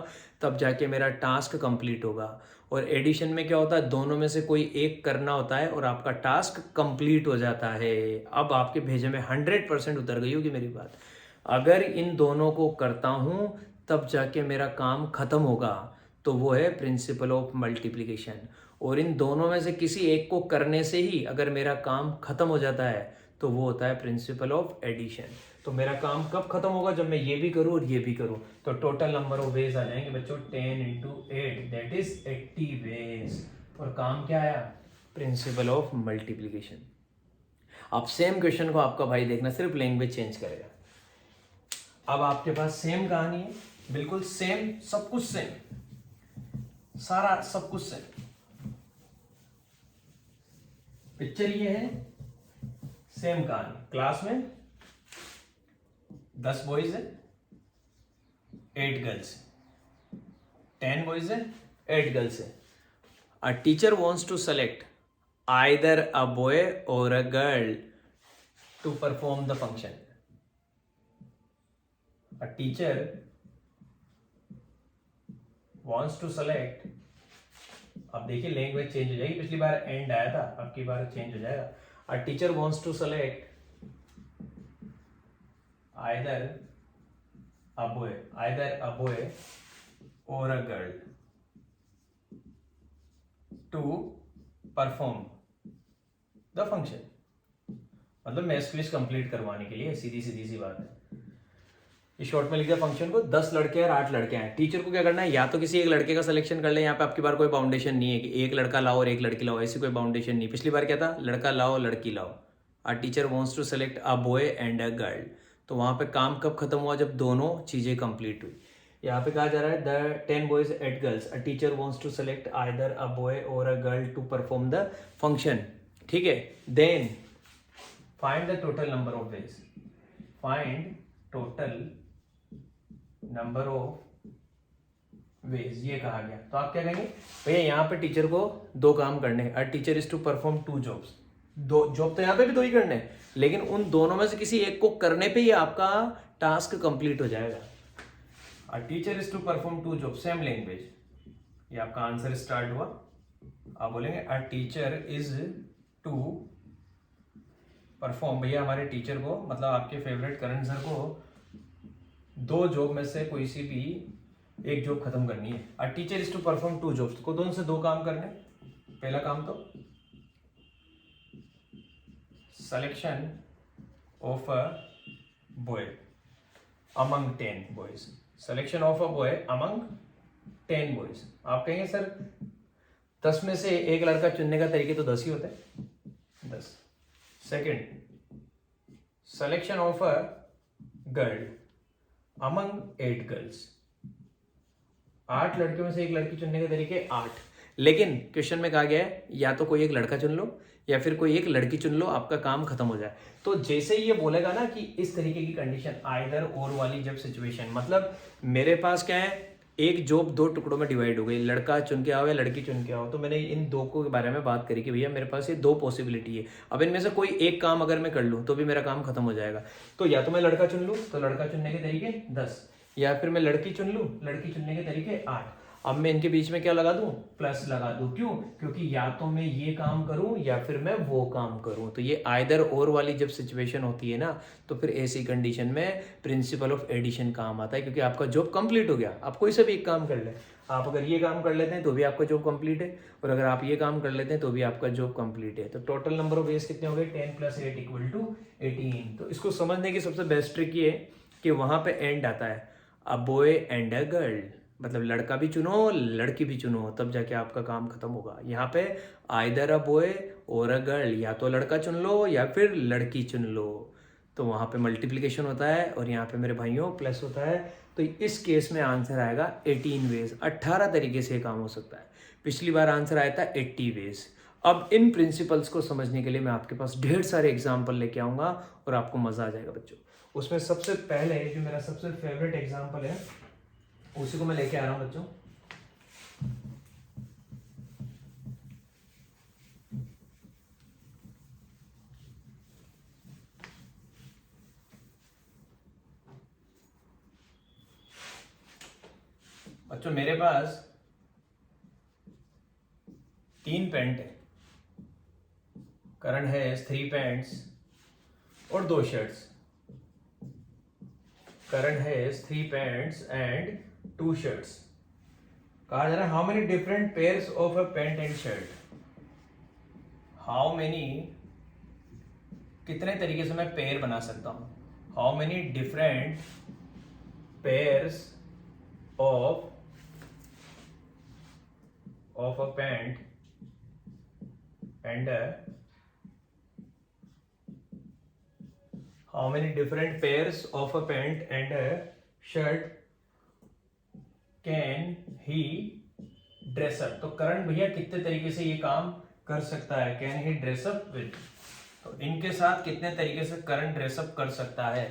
तब जाके मेरा टास्क कंप्लीट होगा। और एडिशन में क्या होता है? दोनों में से कोई एक करना होता है और आपका टास्क कंप्लीट हो जाता है। अब आपके भेजे में 100% उतर गई होगी मेरी बात। अगर इन दोनों को करता हूं तब जाके मेरा काम खत्म होगा, तो वो है प्रिंसिपल ऑफ मल्टीप्लिकेशन। और इन दोनों में से किसी एक को करने से ही अगर मेरा काम खत्म हो जाता है तो वो होता है प्रिंसिपल ऑफ एडिशन। तो मेरा काम कब खत्म होगा? जब मैं ये भी करूं और ये भी करूं। तो टोटल नंबर ऑफ वेज आ जाएंगे बच्चों 10 × 8, दैट इज 80 वेज। और काम क्या आया? Principal of multiplication. अब सेम क्वेश्चन को आपका भाई देखना, सिर्फ लैंग्वेज चेंज करेगा। अब आपके पास सेम कहानी है, बिल्कुल सेम, सब कुछ सेम, सारा सब कुछ सेम। पिक्चर ये है, सेम कहानी। क्लास में 10 बॉयज है, 8 गर्ल्स, 10 बॉयज है, 8 गर्ल्स है। A teacher wants to select either a boy or a girl to perform the function. A teacher wants to select, अब देखिए लैंग्वेज चेंज हो जाएगी, पिछली बार एंड आया था, अब की बार चेंज हो जाएगा। A teacher wants to select either a boy or a girl to perform the function। मतलब मैथ्स क्विज कंप्लीट करवाने के लिए, सीधी सी बात है। शॉर्ट में लिख दिया फंक्शन को। 10 लड़के और 8 लड़के हैं। टीचर को क्या करना है? या तो किसी एक लड़के का सिलेक्शन कर ले। यहाँ पे आपकी बार कोई बाउंडेशन नहीं है कि एक लड़का लाओ और एक लड़की लाओ, ऐसी कोई बाउंडेशन नहीं। पिछली बार क्या था? लड़का लाओ लड़की लाओ। A teacher wants to select a boy and a girl. तो वहां पे काम कब खत्म हुआ? जब दोनों चीजें कंप्लीट हुई। यहाँ पे कहा जा रहा है the 10 boys 8 girls, a teacher wants to select either a boy or a girl to perform the function. ठीक है, then find the total number of ways. Find total number of ways, ये कहा गया। तो आप क्या कहेंगे? भैया यहाँ पे टीचर को 2 काम करने हैं। A teacher is to perform 2 jobs. 2 job तो यहाँ पे भी 2 ही करने हैं, लेकिन उन दोनों में से किसी एक को करने पे ही आपका टास्क कंप्लीट हो जाएगा। A teacher is to perform 2 job, same language. ये आपका आंसर स्टार्ट हुआ। आप बोलेंगे a teacher is to perform, भैया हमारे टीचर को मतलब आपके फेवरेट करण सर को 2 जॉब में से कोई सी भी एक जॉब खत्म करनी है। A teacher is to perform 2 jobs, को दोनों से 2 काम करने। पहला काम तो selection of a boy, among 10 boys, selection of a boy among 10 boys. आप कहेंगे सर 10 में से एक लड़का चुनने का तरीके तो 10 ही होते हैं, 10। Second, selection of a girl among 8 girls, 8 लड़कियों में से एक लड़की चुनने के तरीके 8। लेकिन क्वेश्चन में कहा गया है या तो कोई एक लड़का चुन लो या फिर कोई एक लड़की चुन लो, आपका काम खत्म हो जाए। तो जैसे ही ये बोलेगा ना कि इस तरीके की कंडीशन आइदर और वाली जब सिचुएशन, मतलब मेरे पास क्या है, एक जॉब 2 टुकड़ों में डिवाइड हो गई, लड़का चुन के आओ या लड़की चुन के आओ। तो मैंने इन 2 को के बारे में बात करी कि भैया मेरे पास ये 2 पॉसिबिलिटी है। अब इनमें से कोई एक काम अगर मैं कर लूँ तो भी मेरा काम खत्म हो जाएगा। तो या तो मैं लड़का चुन लूँ तो लड़का चुनने के तरीके 10, या फिर मैं लड़की चुन लूँ, लड़की चुनने के तरीके 8। अब मैं इनके बीच में क्या लगा दूं, प्लस लगा दूं। क्यों? क्योंकि या तो मैं ये काम करूं या फिर मैं वो काम करूं। तो ये आइदर और वाली जब सिचुएशन होती है ना, तो फिर ऐसी कंडीशन में प्रिंसिपल ऑफ एडिशन काम आता है, क्योंकि आपका जॉब कंप्लीट हो गया। आप कोई सा भी एक काम कर ले, आप अगर ये काम कर लेते हैं तो भी आपका जॉब कंप्लीट है, और अगर आप ये काम कर लेते हैं तो भी आपका जॉब कंप्लीट है। तो टोटल नंबर ऑफ वेज कितने हो गए, 10 + 8 = 18। तो इसको समझने की सबसे बेस्ट ट्रिक ये है कि वहां पे एंड आता है, अ बॉय एंड अ गर्ल, मतलब लड़का भी चुनो लड़की भी चुनो, तब जाके आपका काम खत्म होगा। यहाँ पे either a boy or a girl, या तो लड़का चुन लो या फिर लड़की चुन लो। तो वहाँ पे मल्टीप्लिकेशन होता है और यहाँ पे मेरे भाइयों प्लस होता है। तो इस केस में आंसर आएगा 18 वेज, 18 तरीके से काम हो सकता है। पिछली बार आंसर आया था 80 वेज। अब इन प्रिंसिपल्स को समझने के लिए मैं आपके पास ढेर सारे एग्जाम्पल लेके आऊँगा और आपको मज़ा आ जाएगा बच्चों। उसमें सबसे पहले जो मेरा सबसे फेवरेट एग्जाम्पल है उसी को मैं लेके आ रहा हूं बच्चों। बच्चों मेरे पास 3 पैंट है, करण है 3 पैंट्स और 2 शर्ट्स। करण है 3 पैंट्स एंड 2 शर्ट्स। कहा जा रहा है how many different pairs of a pant and shirt, how many, कितने तरीके से मैं पेयर बना सकता हूं, how many different pairs of a pant and how many different pairs of a pant and a shirt can he dress up। तो करण भैया कितने तरीके से ये काम कर सकता है, can he dress up with, तो इनके साथ कितने तरीके से करण ड्रेसअप कर सकता है।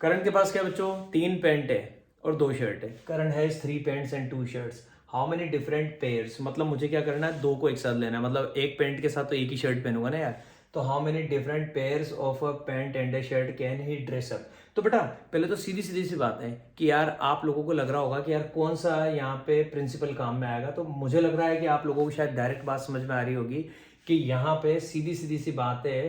करण के पास क्या बच्चों, 3 पैंट है और 2 शर्ट है। Karan has 3 pants and 2 shirts, how many different pairs, मतलब मुझे क्या करना है, 2 को एक साथ लेना है, मतलब एक पैंट के साथ तो एक ही शर्ट पहनूंगा ना यार। तो how many different pairs of a pant and a shirt can he dress up. तो बेटा पहले तो सीधी सीधी सी बात है कि यार आप लोगों को लग रहा होगा कि यार कौन सा यहाँ पे प्रिंसिपल काम में आएगा। तो मुझे लग रहा है कि आप लोगों को शायद डायरेक्ट बात समझ में आ रही होगी कि यहाँ पे सीधी सीधी सी बात है,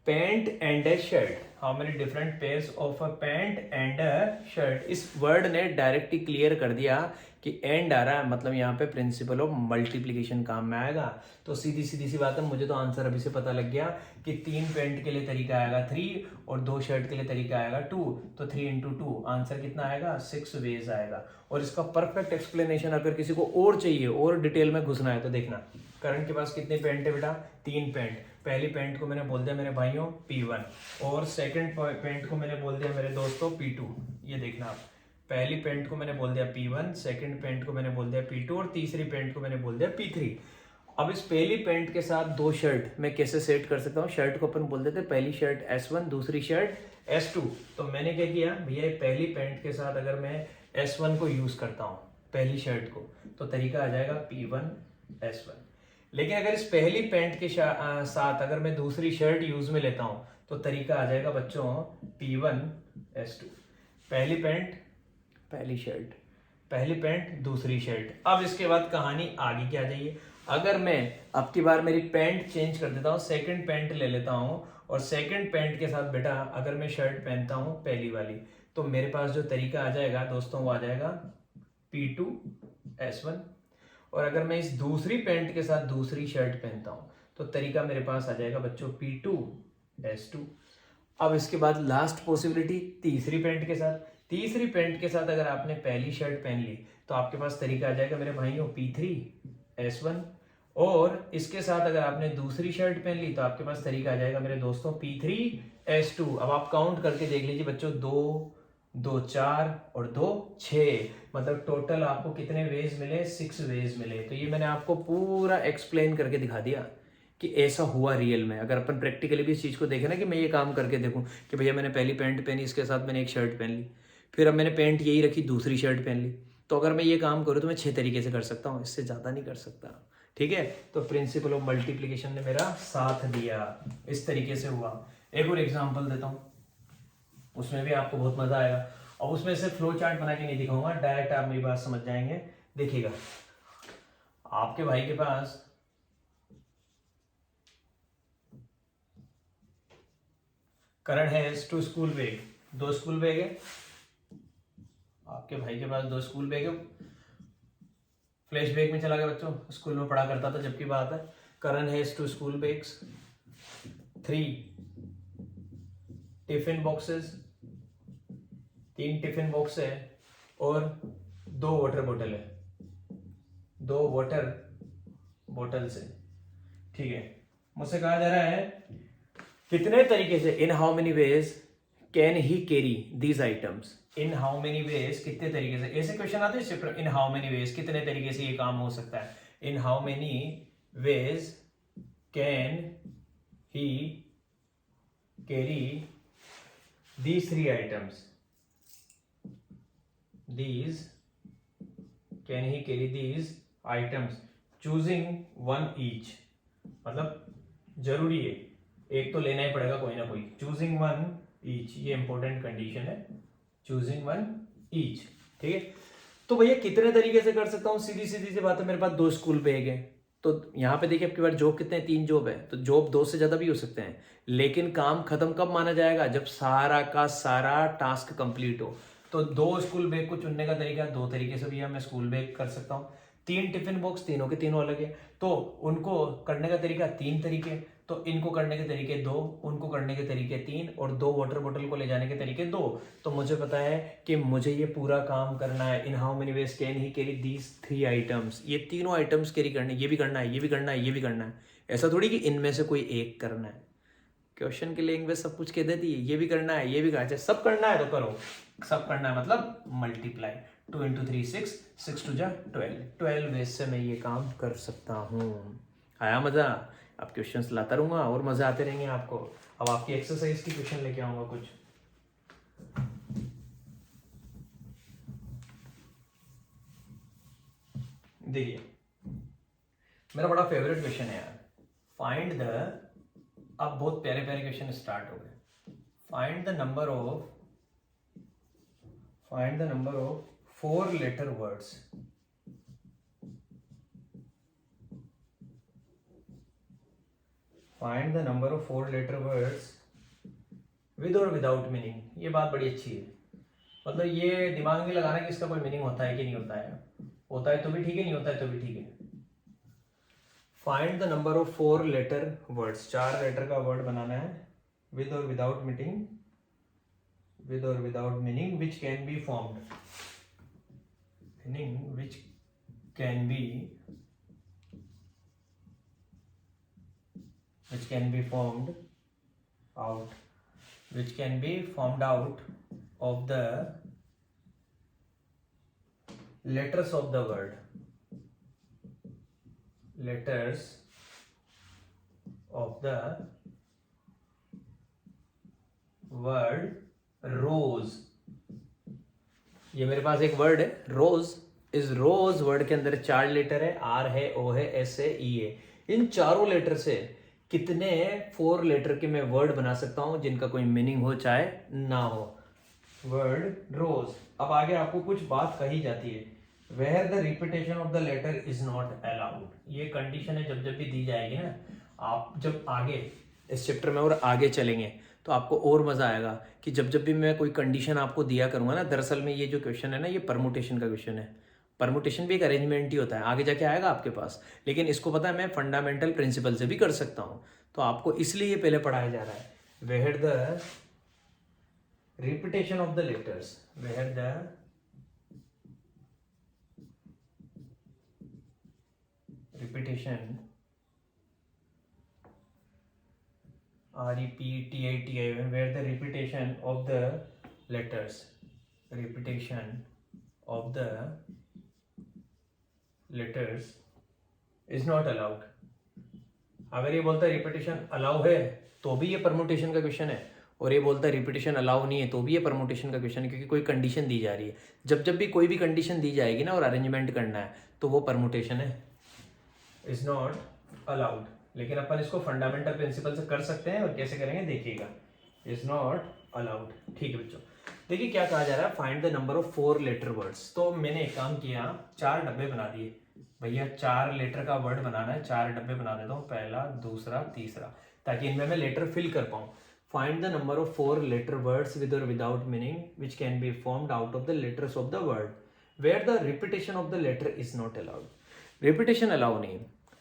pant and a shirt, how many different pairs of a pant and a shirt. इस वर्ड ने डायरेक्ट ही क्लियर कर दिया कि एंड आ रहा है, मतलब यहाँ पे प्रिंसिपल ऑफ मल्टीप्लिकेशन काम में आएगा। तो सीधी सीधी सी बात है, मुझे तो आंसर अभी से पता लग गया कि 3 पैंट के लिए तरीका आएगा 3 और 2 शर्ट के लिए तरीका आएगा 2। तो 3 × 2 आंसर कितना आएगा, 6 वेज आएगा। और इसका परफेक्ट एक्सप्लेनेशन अगर किसी को और चाहिए और डिटेल में घुसना है तो देखना, करण के पास कितने पैंट है बेटा, 3 पैंट। पहली पैंट को मैंने बोल दिया मेरे भाइयों P1 और सेकंड पैंट को मैंने बोल दिया मेरे दोस्तों P2। ये देखना आप, पहली पैंट को मैंने बोल दिया P1, सेकंड पैंट को मैंने बोल दिया P2 और तीसरी पैंट को मैंने बोल दिया P3। अब इस पहली पैंट के साथ 2 शर्ट मैं कैसे सेट कर सकता हूँ, शर्ट को अपन बोल देते पहली शर्ट S1 दूसरी शर्ट S2। तो मैंने क्या किया भैया, पहली पैंट के साथ अगर मैं S1 को यूज करता हूँ पहली शर्ट को, तो तरीका आ जाएगा P1 S1। लेकिन अगर इस पहली पैंट के साथ अगर मैं दूसरी शर्ट यूज में लेता हूं तो तरीका आ जाएगा बच्चों P1 S2। पहली पैंट पहली शर्ट, पहली पैंट दूसरी शर्ट। अब इसके बाद कहानी आगे क्या जाइए, अगर मैं अब की बार मेरी पैंट चेंज कर देता हूं, सेकंड पैंट ले लेता हूं और सेकंड पैंट के साथ बेटा अगर मैं शर्ट पहनता हूं पहली वाली, तो मेरे पास जो तरीका आ जाएगा दोस्तों वो आ जाएगा P2 S1। और अगर मैं इस दूसरी पैंट के साथ दूसरी शर्ट पहनता हूं तो तरीका मेरे पास आ जाएगा बच्चों P2 S2। अब इसके बाद लास्ट पॉसिबिलिटी तीसरी पैंट के साथ, तीसरी पैंट के साथ अगर आपने पहली शर्ट पहन ली तो आपके पास तरीका आ जाएगा मेरे भाइयों P3S1, और इसके साथ अगर आपने दूसरी शर्ट पहन ली तो आपके पास तरीका आ जाएगा मेरे दोस्तों P3S2। अब आप काउंट करके देख लीजिए बच्चों, 2 4 और 2 6, मतलब टोटल आपको कितने वेज मिले, 6 वेज मिले। तो ये मैंने आपको पूरा एक्सप्लेन करके दिखा दिया कि ऐसा हुआ रियल में। अगर अपन प्रैक्टिकली भी इस चीज़ को देखें ना, कि मैं ये काम करके देखूं कि भैया मैंने पहली पैंट पहनी, इसके साथ मैंने एक शर्ट पहन ली, फिर अब मैंने पैंट यही रखी, दूसरी शर्ट पहन ली, तो अगर मैं ये काम करूँ तो मैं 6 तरीके से कर सकता हूँ, इससे ज़्यादा नहीं कर सकता। ठीक है, तो प्रिंसिपल ऑफ मल्टीप्लिकेशन ने मेरा साथ दिया, इस तरीके से हुआ। एक और एग्जाम्पल देता हूँ, उसमें भी आपको बहुत मजा आएगा। और उसमें से फ्लो चार्ट बना के नहीं दिखाऊंगा, डायरेक्ट आप मेरी बात समझ जाएंगे। देखिएगा, आपके भाई के पास करण है two school bag, 2 school bag है आपके भाई के पास, 2 स्कूल बैग है। फ्लैश बैग में चला गया बच्चों, स्कूल में पढ़ा करता था जब की बात है। करण है two school bags, 3 tiffin boxes, 3 tiffin box है, और 2 वाटर बोतल है, 2 वाटर बोतल्स है। ठीक है, मुझसे कहा जा रहा है कितने तरीके से, in how many ways can he carry these items. In how many ways, कितने तरीके से, ऐसे क्वेश्चन आते हैं chapter, in how many ways, कितने तरीके से ये काम हो सकता है। In how many ways can he carry these 3 items, these can he carry these items choosing one each, मतलब जरूरी है एक तो लेना ही पड़ेगा कोई ना कोई, choosing one each, ये इंपॉर्टेंट कंडीशन है, choosing one each। ठीक है, तो भैया कितने तरीके से कर सकता हूँ, सीधी सीधी सी बात है, मेरे पास 2 स्कूल बैग है, तो यहाँ पे देखिए आपकी बार जॉब कितने हैं, 3 जॉब है, तो जॉब 2 से ज्यादा भी हो सकते हैं, लेकिन काम खत्म कब माना जाएगा, जब सारा का सारा टास्क कंप्लीट हो। तो 2 स्कूल बैग को चुनने का तरीका 2 तरीके से भी मैं स्कूल बैग कर सकता हूँ। 3 टिफिन बॉक्स, तीनों के तीनों अलग है, तो उनको करने का तरीका 3 तरीके, तो इनको करने के तरीके 2, उनको करने के तरीके 3, और 2 वाटर बोतल को ले जाने के तरीके 2। तो मुझे पता है कि मुझे ये पूरा काम करना है। In how many ways can he carry these 3 items, ये तीनों आइटम्स कैरी करने, ये भी करना है, ये भी करना है, ये भी करना है। ऐसा थोड़ी कि इनमें से कोई एक करना है, क्वेश्चन की लैंग्वेज सब कुछ कह देती है, ये भी करना है, ये भी करना है, सब करना है तो करो, सब करना है मतलब मल्टीप्लाई, 2 × 3 6, 6 2 12, 12 वेज से मैं ये काम कर सकता हूँ। आया मजा? अब क्वेश्चंस लाता रहूंगा और मजा आते रहेंगे आपको। अब आपकी एक्सरसाइज की क्वेश्चन लेके आऊंगा कुछ। देखिए, मेरा बड़ा फेवरेट क्वेश्चन है यार, फाइंड द, अब बहुत प्यारे प्यारे क्वेश्चन स्टार्ट हो गए। Find the number of 4 letter words, find the number of 4 letter words with और विदाउट मीनिंग। ये बात बड़ी अच्छी है, मतलब ये दिमाग नहीं लगाना कि इसका कोई मीनिंग होता है कि नहीं होता है, होता है तो भी ठीक है, नहीं होता है तो भी ठीक है। Find the number of 4 letter words, 4 letter का वर्ड बनाना है, विद और विदाउट मीनिंग, विद और without meaning, which can be formed, meaning which can be formed out, which can be formed out of the letters of the word, letters of the word rose। ये मेरे पास एक word है रोज, इस रोज word के अंदर 4 letter है, are है, ओ है, एस है, ई है। इन चारों लेटर से कितने 4 लेटर के मैं वर्ड बना सकता हूं जिनका कोई मीनिंग हो चाहे ना हो, वर्ड रोज। अब आगे आपको कुछ बात कही जाती है, where the repetition of the letter is not allowed. ये कंडीशन है जब भी दी जाएगी ना, आप जब आगे इस चैप्टर में और आगे चलेंगे तो आपको और मजा आएगा कि जब भी मैं कोई कंडीशन आपको दिया करूंगा ना, दरअसल में ये जो क्वेश्चन है ना, ये परमुटेशन का क्वेश्चन है। परमुटेशन भी एक अरेंजमेंट ही होता है, आगे जाके आएगा आपके पास, लेकिन इसको पता है मैं फंडामेंटल प्रिंसिपल से भी कर सकता हूं, तो आपको इसलिए ये पहले पढ़ाया जा रहा है। Where the repetition of the letters, where the repetition REPTITI, where the repetition of the letters, repetition of the letters is not allowed. अगर ये बोलता है रिपीटेशन अलाउ है तो भी ये परमुटेशन का क्वेश्चन है, और ये बोलता है रिपीटेशन अलाउ नहीं है तो भी ये परमुटेशन का क्वेश्चन है, क्योंकि कोई कंडीशन दी जा रही है. जब भी कोई भी कंडीशन दी जाएगी ना और अरेंजमेंट करना है तो वो परमुटेशन है, इज नॉट अलाउड. लेकिन अपन इसको फंडामेंटल प्रिंसिपल से कर सकते हैं, और कैसे करेंगे देखिएगा. Is not allowed. ठीक है बच्चों, देखिए क्या कहा जा रहा है, find the number of 4 letter words. तो मैंने एक काम किया, 4 डब्बे बना दिए भैया. 4 लेटर का वर्ड बनाना है, 4 डब्बे बना देता हूँ, पहला, दूसरा, तीसरा, ताकि इनमें मैं लेटर फिल कर पाऊँ. Find the number of 4 letter words with और without meaning which can be formed out of the letters of the word where the repetition of the letter is not allowed. Repetition allow नहीं.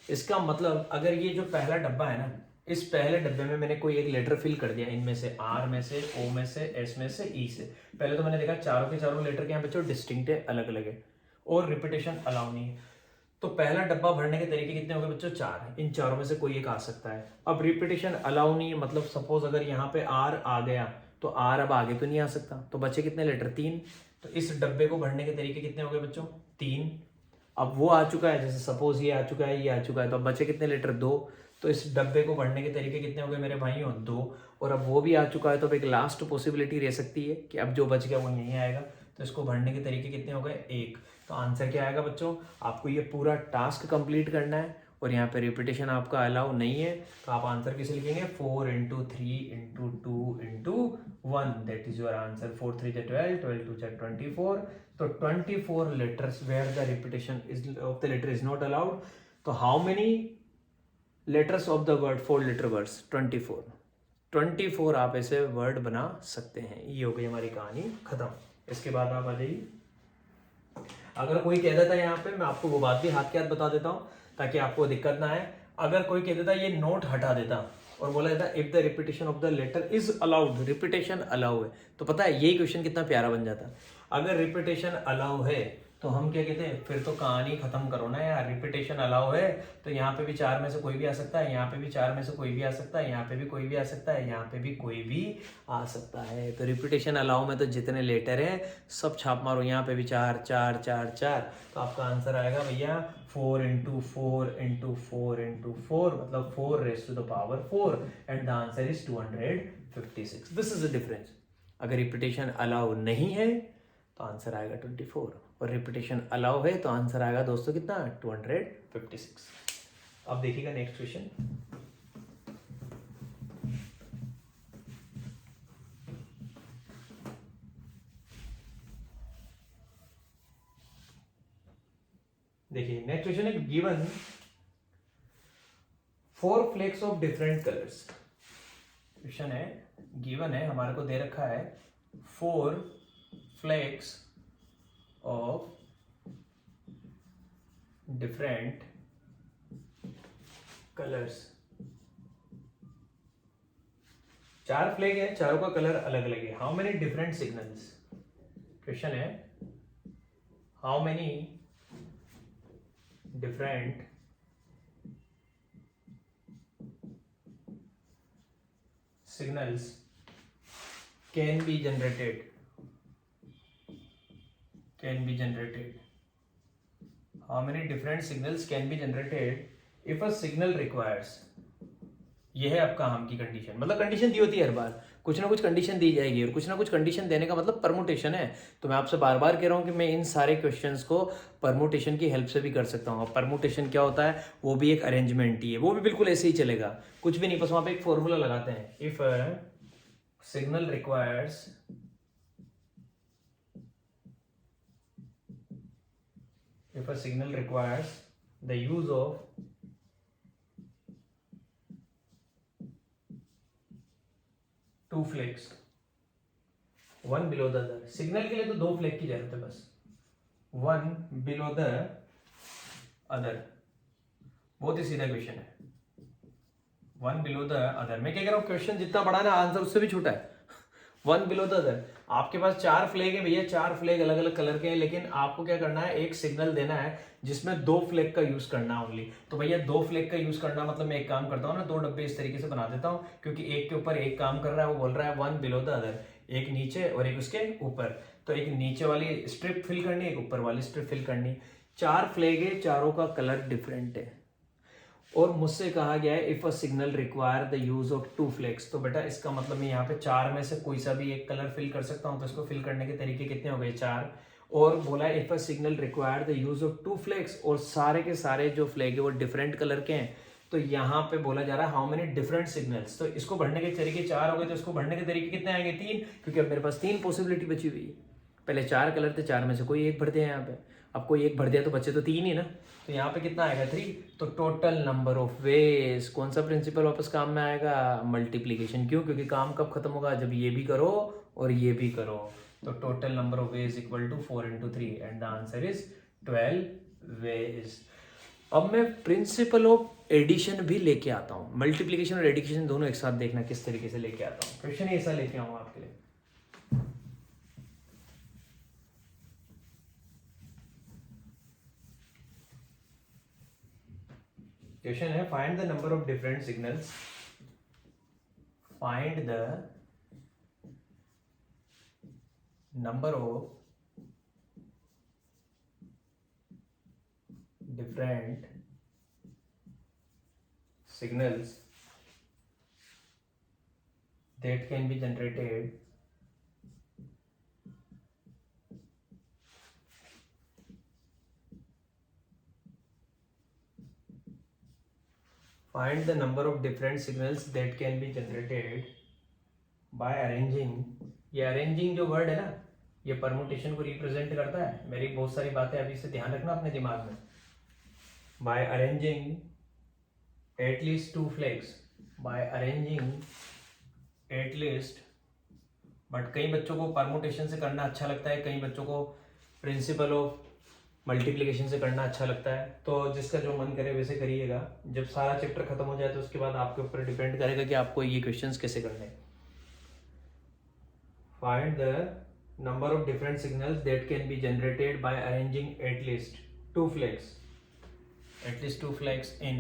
इसका मतलब अगर ये जो पहला डब्बा है ना, इस पहले डब्बे में मैंने कोई एक लेटर फिल कर दिया, इनमें से आर में से, ओ में से, एस में से, ई से. पहले तो मैंने देखा चारों के चारों लेटर के यहाँ बच्चों डिस्टिंक्ट है, अलग अलग है, और रिपीटेशन अलाउ नहीं है. तो पहला डब्बा भरने के तरीके कितने हो गए बच्चों? 4. इन चारों में से कोई एक आ सकता है. अब रिपीटेशन अलाउ नहीं है, मतलब सपोज अगर यहाँ पे आर आ गया तो आर अब आगे तो नहीं आ सकता, तो बच्चे कितने लेटर? 3. तो इस डब्बे को भरने के तरीके कितने हो गए बच्चों? 3. अब वो आ चुका है, जैसे सपोज ये आ चुका है, ये आ चुका है, तो अब बचे कितने लेटर? 2. तो इस डब्बे को भरने के तरीके कितने हो गए मेरे भाइयों? 2. और अब वो भी आ चुका है, तो अब एक लास्ट पॉसिबिलिटी रह सकती है कि अब जो बच गया वो यहीं आएगा, तो इसको भरने के तरीके कितने हो गए? 1. तो आंसर क्या आएगा बच्चों? आपको ये पूरा टास्क कंप्लीट करना है, और यहाँ पे रिपीटेशन आपका अलाउ नहीं है, तो आप आंसर किसे लिखेंगे? 4 × 3 × 2 × 1, दैट इज योर आंसर. 4 3 12, 12 2 24. तो 24 letters where the repetition is of the letter is not allowed. तो how many letters of the word? 4 letter words, 24. 24 आप ऐसे वर्ड बना सकते हैं. ये हो गई हमारी कहानी खत्म. इसके बाद आप आ जाइए. अगर कोई कह देता है यहाँ पे, मैं आपको वो बात भी हाथ के हाथ बता देता हूँ ताकि आपको दिक्कत ना आए. अगर कोई कह देता ये नोट हटा देता और बोला जाता if the repetition of the letter is allowed, repetition allow है, तो पता है यही क्वेश्चन कितना प्यारा बन जाता. अगर रिपीटेशन अलाउ है तो हम क्या कहते हैं? फिर तो कहानी खत्म करो ना यार. रिपीटेशन अलाउ है तो यहाँ पे भी 4 में से कोई भी आ सकता है, यहाँ पे भी 4 में से कोई भी आ सकता है, यहाँ पे भी कोई भी आ सकता है, यहाँ पे भी कोई भी आ सकता है. तो रिपीटेशन अलाउ में तो जितने लेटर हैं सब छाप मारो. यहाँ पे भी 4 4 4 4, तो आपका आंसर आएगा भैया 4 × 4 × 4 × 4, मतलब 4⁴, and the answer is 256. This is the difference. अगर रिपीटेशन अलाउ नहीं है तो आंसर आएगा 24, और रिपीटेशन अलाउ है तो आंसर आएगा दोस्तों कितना? 256. अब देखिएगा नेक्स्ट क्वेश्चन. देखिए नेक्स्ट क्वेश्चन है, given 4 flags of different colours. Question है, गिवन है, हमारे को दे रखा है 4 flags of different colors. 4 flag है, चारों का कलर अलग अलग है. How many different signals? Question है, how many different signals can be generated. How many different signals can be generated if a signal requires? ये है अब काम की कंडीशन. मतलब कंडीशन दी होती है हर बार, कुछ ना कुछ कंडीशन दी जाएगी, और कुछ ना कुछ कंडीशन देने का मतलब परमुटेशन है. तो मैं आपसे बार बार कह रहा हूँ कि मैं इन सारे क्वेश्चंस को परमुटेशन की हेल्प से भी कर सकता हूँ. परमुटेशन क्या होता है? वो भी एक अरेंजमेंट ही है, वो भी बिल्कुल ऐसे ही चलेगा, कुछ भी नहीं, बस वहां पे एक फॉर्मूला लगाते हैं. If signal requires the use of two flakes, one below the other. Signal के लिए तो 2 फ्लैग की जरूरत है बस, one below the other. बहुत ही सीधा क्वेश्चन है, one below the other. मैं क्या कह रहा हूँ, क्वेश्चन जितना बड़ा ना आंसर उससे भी छोटा है. One below the other. आपके पास 4 फ्लैग है भैया, 4 फ्लैग अलग अलग कलर के हैं, लेकिन आपको क्या करना है, एक सिग्नल देना है जिसमें 2 फ्लैग का यूज करना है ओनली। तो भैया 2 फ्लैग का यूज करना मतलब मैं एक काम करता हूँ ना, 2 डब्बे इस तरीके से बना देता हूँ, क्योंकि एक के ऊपर एक काम कर रहा है, वो बोल रहा है वन बिलो द अदर, एक नीचे और एक उसके ऊपर। तो एक नीचे वाली स्ट्रिप फिल करनी, एक ऊपर वाली स्ट्रिप फिल करनी। 4 फ्लैग है, चारों का कलर डिफरेंट है, और मुझसे कहा गया है if a signal require the use of 2 flags. तो बेटा इसका मतलब मैं यहाँ पे 4 में से कोई सा भी एक कलर फिल कर सकता हूँ। तो इसको फिल करने के तरीके कितने हो गए, 4। और बोला if a signal require the use of 2 flags, और सारे के सारे जो फ्लैग है वो डिफरेंट कलर के हैं। तो यहाँ पे बोला जा रहा है हाउ मेनी डिफरेंट सिग्नल्स। तो इसको भरने के तरीके 4 हो गए, तो इसको भरने के तरीके कितने आएंगे, 3, क्योंकि अब मेरे पास 3 पॉसिबिलिटी बची हुई है। पहले 4 कलर थे, 4 में से कोई एक भर दिया यहाँ पे, अब कोई एक भर दिया तो बच्चे तो 3 ही ना। तो यहाँ पे कितना आएगा, 3। तो टोटल नंबर ऑफ वेज, कौन सा प्रिंसिपल वापस काम में आएगा, मल्टीप्लीकेशन। क्यों, क्योंकि काम कब खत्म होगा, जब ये भी करो और ये भी करो। तो total number of ways equal to 4 × 3 and the answer is 12 ways. अब मैं प्रिंसिपल ऑफ एडिशन भी लेके आता हूँ, मल्टीप्लीकेशन और एडिशन दोनों एक साथ देखना किस तरीके से लेके आता हूँ। क्वेश्चन ऐसा लेके आऊंगा आपके लिए। क्वेश्चन है find the number of different signals, find the number of different signals that can be generated find the number of different signals that can be generated by arranging। ये arranging जो word है ना, ये permutation को represent करता है। मेरी बहुत सारी बातें अभी से ध्यान रखना अपने दिमाग में। by arranging at least 2 flags, by arranging at least, but कई बच्चों को परमुटेशन से करना अच्छा लगता है, कई बच्चों को प्रिंसिपल ऑफ मल्टीप्लिकेशन से करना अच्छा लगता है। तो जिसका जो मन करे वैसे करिएगा। जब सारा चैप्टर खत्म हो जाए तो उसके बाद आपके ऊपर डिपेंड करेगा कि आपको ये क्वेश्चंस कैसे करने। Find the number of different signals that can be generated by arranging at least 2 flags, at least 2 flags in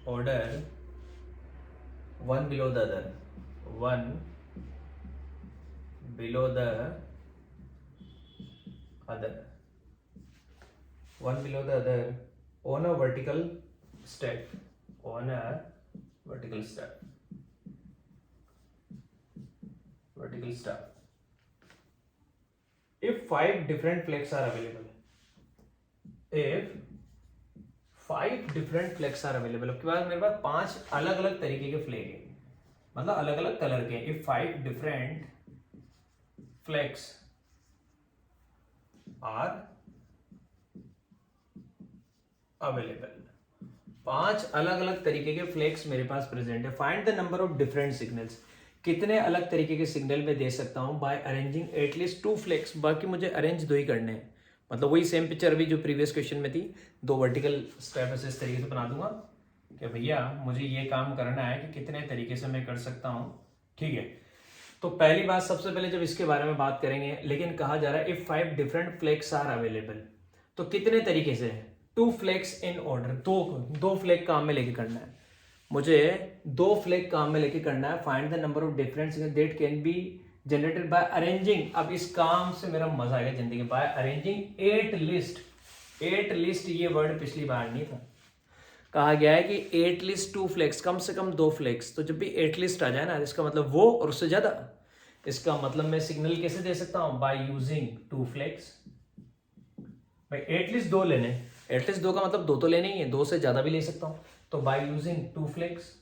order one below the other, one below the other, one below the other on a vertical step, on a vertical step, vertical step. If 5 different flags are available, if 5 different flags are available, आपके पास मेरे पास 5 अलग अलग तरीके के flag हैं, मतलब अलग अलग कलर के। इफ 5 डिफरेंट फ्लैग्स आर अवेलेबल, 5 अलग अलग तरीके के फ्लैग्स मेरे पास प्रेजेंट है। Find the number of different signals, कितने अलग तरीके के सिग्नल में दे सकता हूं बाय अरेंजिंग एटलीस्ट 2 फ्लैग्स। बाकी मुझे अरेंज 2 ही करने हैं, मतलब वही सेम पिक्चर अभी जो प्रीवियस क्वेश्चन में थी, 2 वर्टिकल स्टेप ऐसे इस तरीके से बना दूंगा कि भैया मुझे ये काम करना है कि कितने तरीके से मैं कर सकता हूं। ठीक है, तो पहली बात, सबसे पहले जब इसके बारे में बात करेंगे, लेकिन कहा जा रहा है इफ 5 डिफरेंट फ्लैग्स आर अवेलेबल, तो कितने तरीके से, 2 फ्लैग्स इन ऑर्डर, दो फ्लैग काम में लेके करना है मुझे, 2 फ्लैग काम में लेके करना है। Find the number of different signal that can be generated by arranging. अब इस काम से मेरा मजा आएगा जिंदगी। बाय अरेंजिंग 8 लिस्ट, 8 लिस्ट ये वर्ड पिछली बार नहीं था। कहा गया है कि 8 लिस्ट 2 फ्लैग्स, कम से कम 2 फ्लैग्स। तो जब भी 8 लिस्ट आ जाए ना, इसका मतलब वो और उससे ज्यादा, इसका मतलब मैं सिग्नल कैसे दे सकता हूं, बाय यूजिंग 2 फ्लैग्स। भाई 8 लिस्ट 2 लेने, 8 लिस्ट 2 का मतलब 2 तो लेने ही है, 2 से ज्यादा भी ले सकता हूं। तो बाय यूजिंग 2 फ्लैग्स,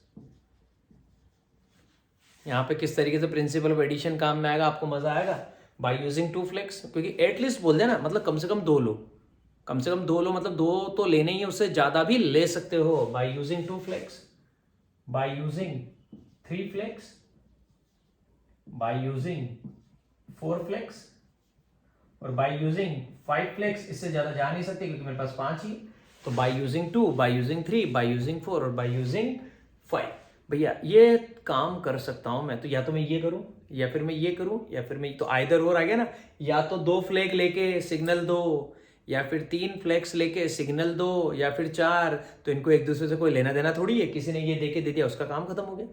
यहाँ पे किस तरीके से प्रिंसिपल ऑफ एडिशन काम में आएगा, आपको मजा आएगा। बाय यूजिंग 2 फ्लैग्स, क्योंकि एटलीस्ट बोल देना मतलब कम से कम 2 लो, कम से कम 2 लो, मतलब 2 तो लेने ही, उससे ज्यादा भी ले सकते हो। By using 2 flags, by using 3 flags, by using 4 flags, और बाय यूजिंग 5 फ्लैग्स। इससे ज्यादा जा नहीं सकते क्योंकि मेरे पास 5 ही। तो by using 2, by using 3, by using 4 और बाय यूजिंग 5। भैया ये काम कर सकता हूं मैं, तो या तो मैं ये करूं या फिर मैं ये करूं, या फिर मैं, तो आइदर और आ गया ना, या तो 2 फ्लैग लेके सिग्नल दो, या फिर 3 फ्लैग्स लेके सिग्नल दो, या फिर 4। तो इनको एक दूसरे से कोई लेना देना थोड़ी है, किसी ने ये देके दे दिया उसका काम खत्म हो गया।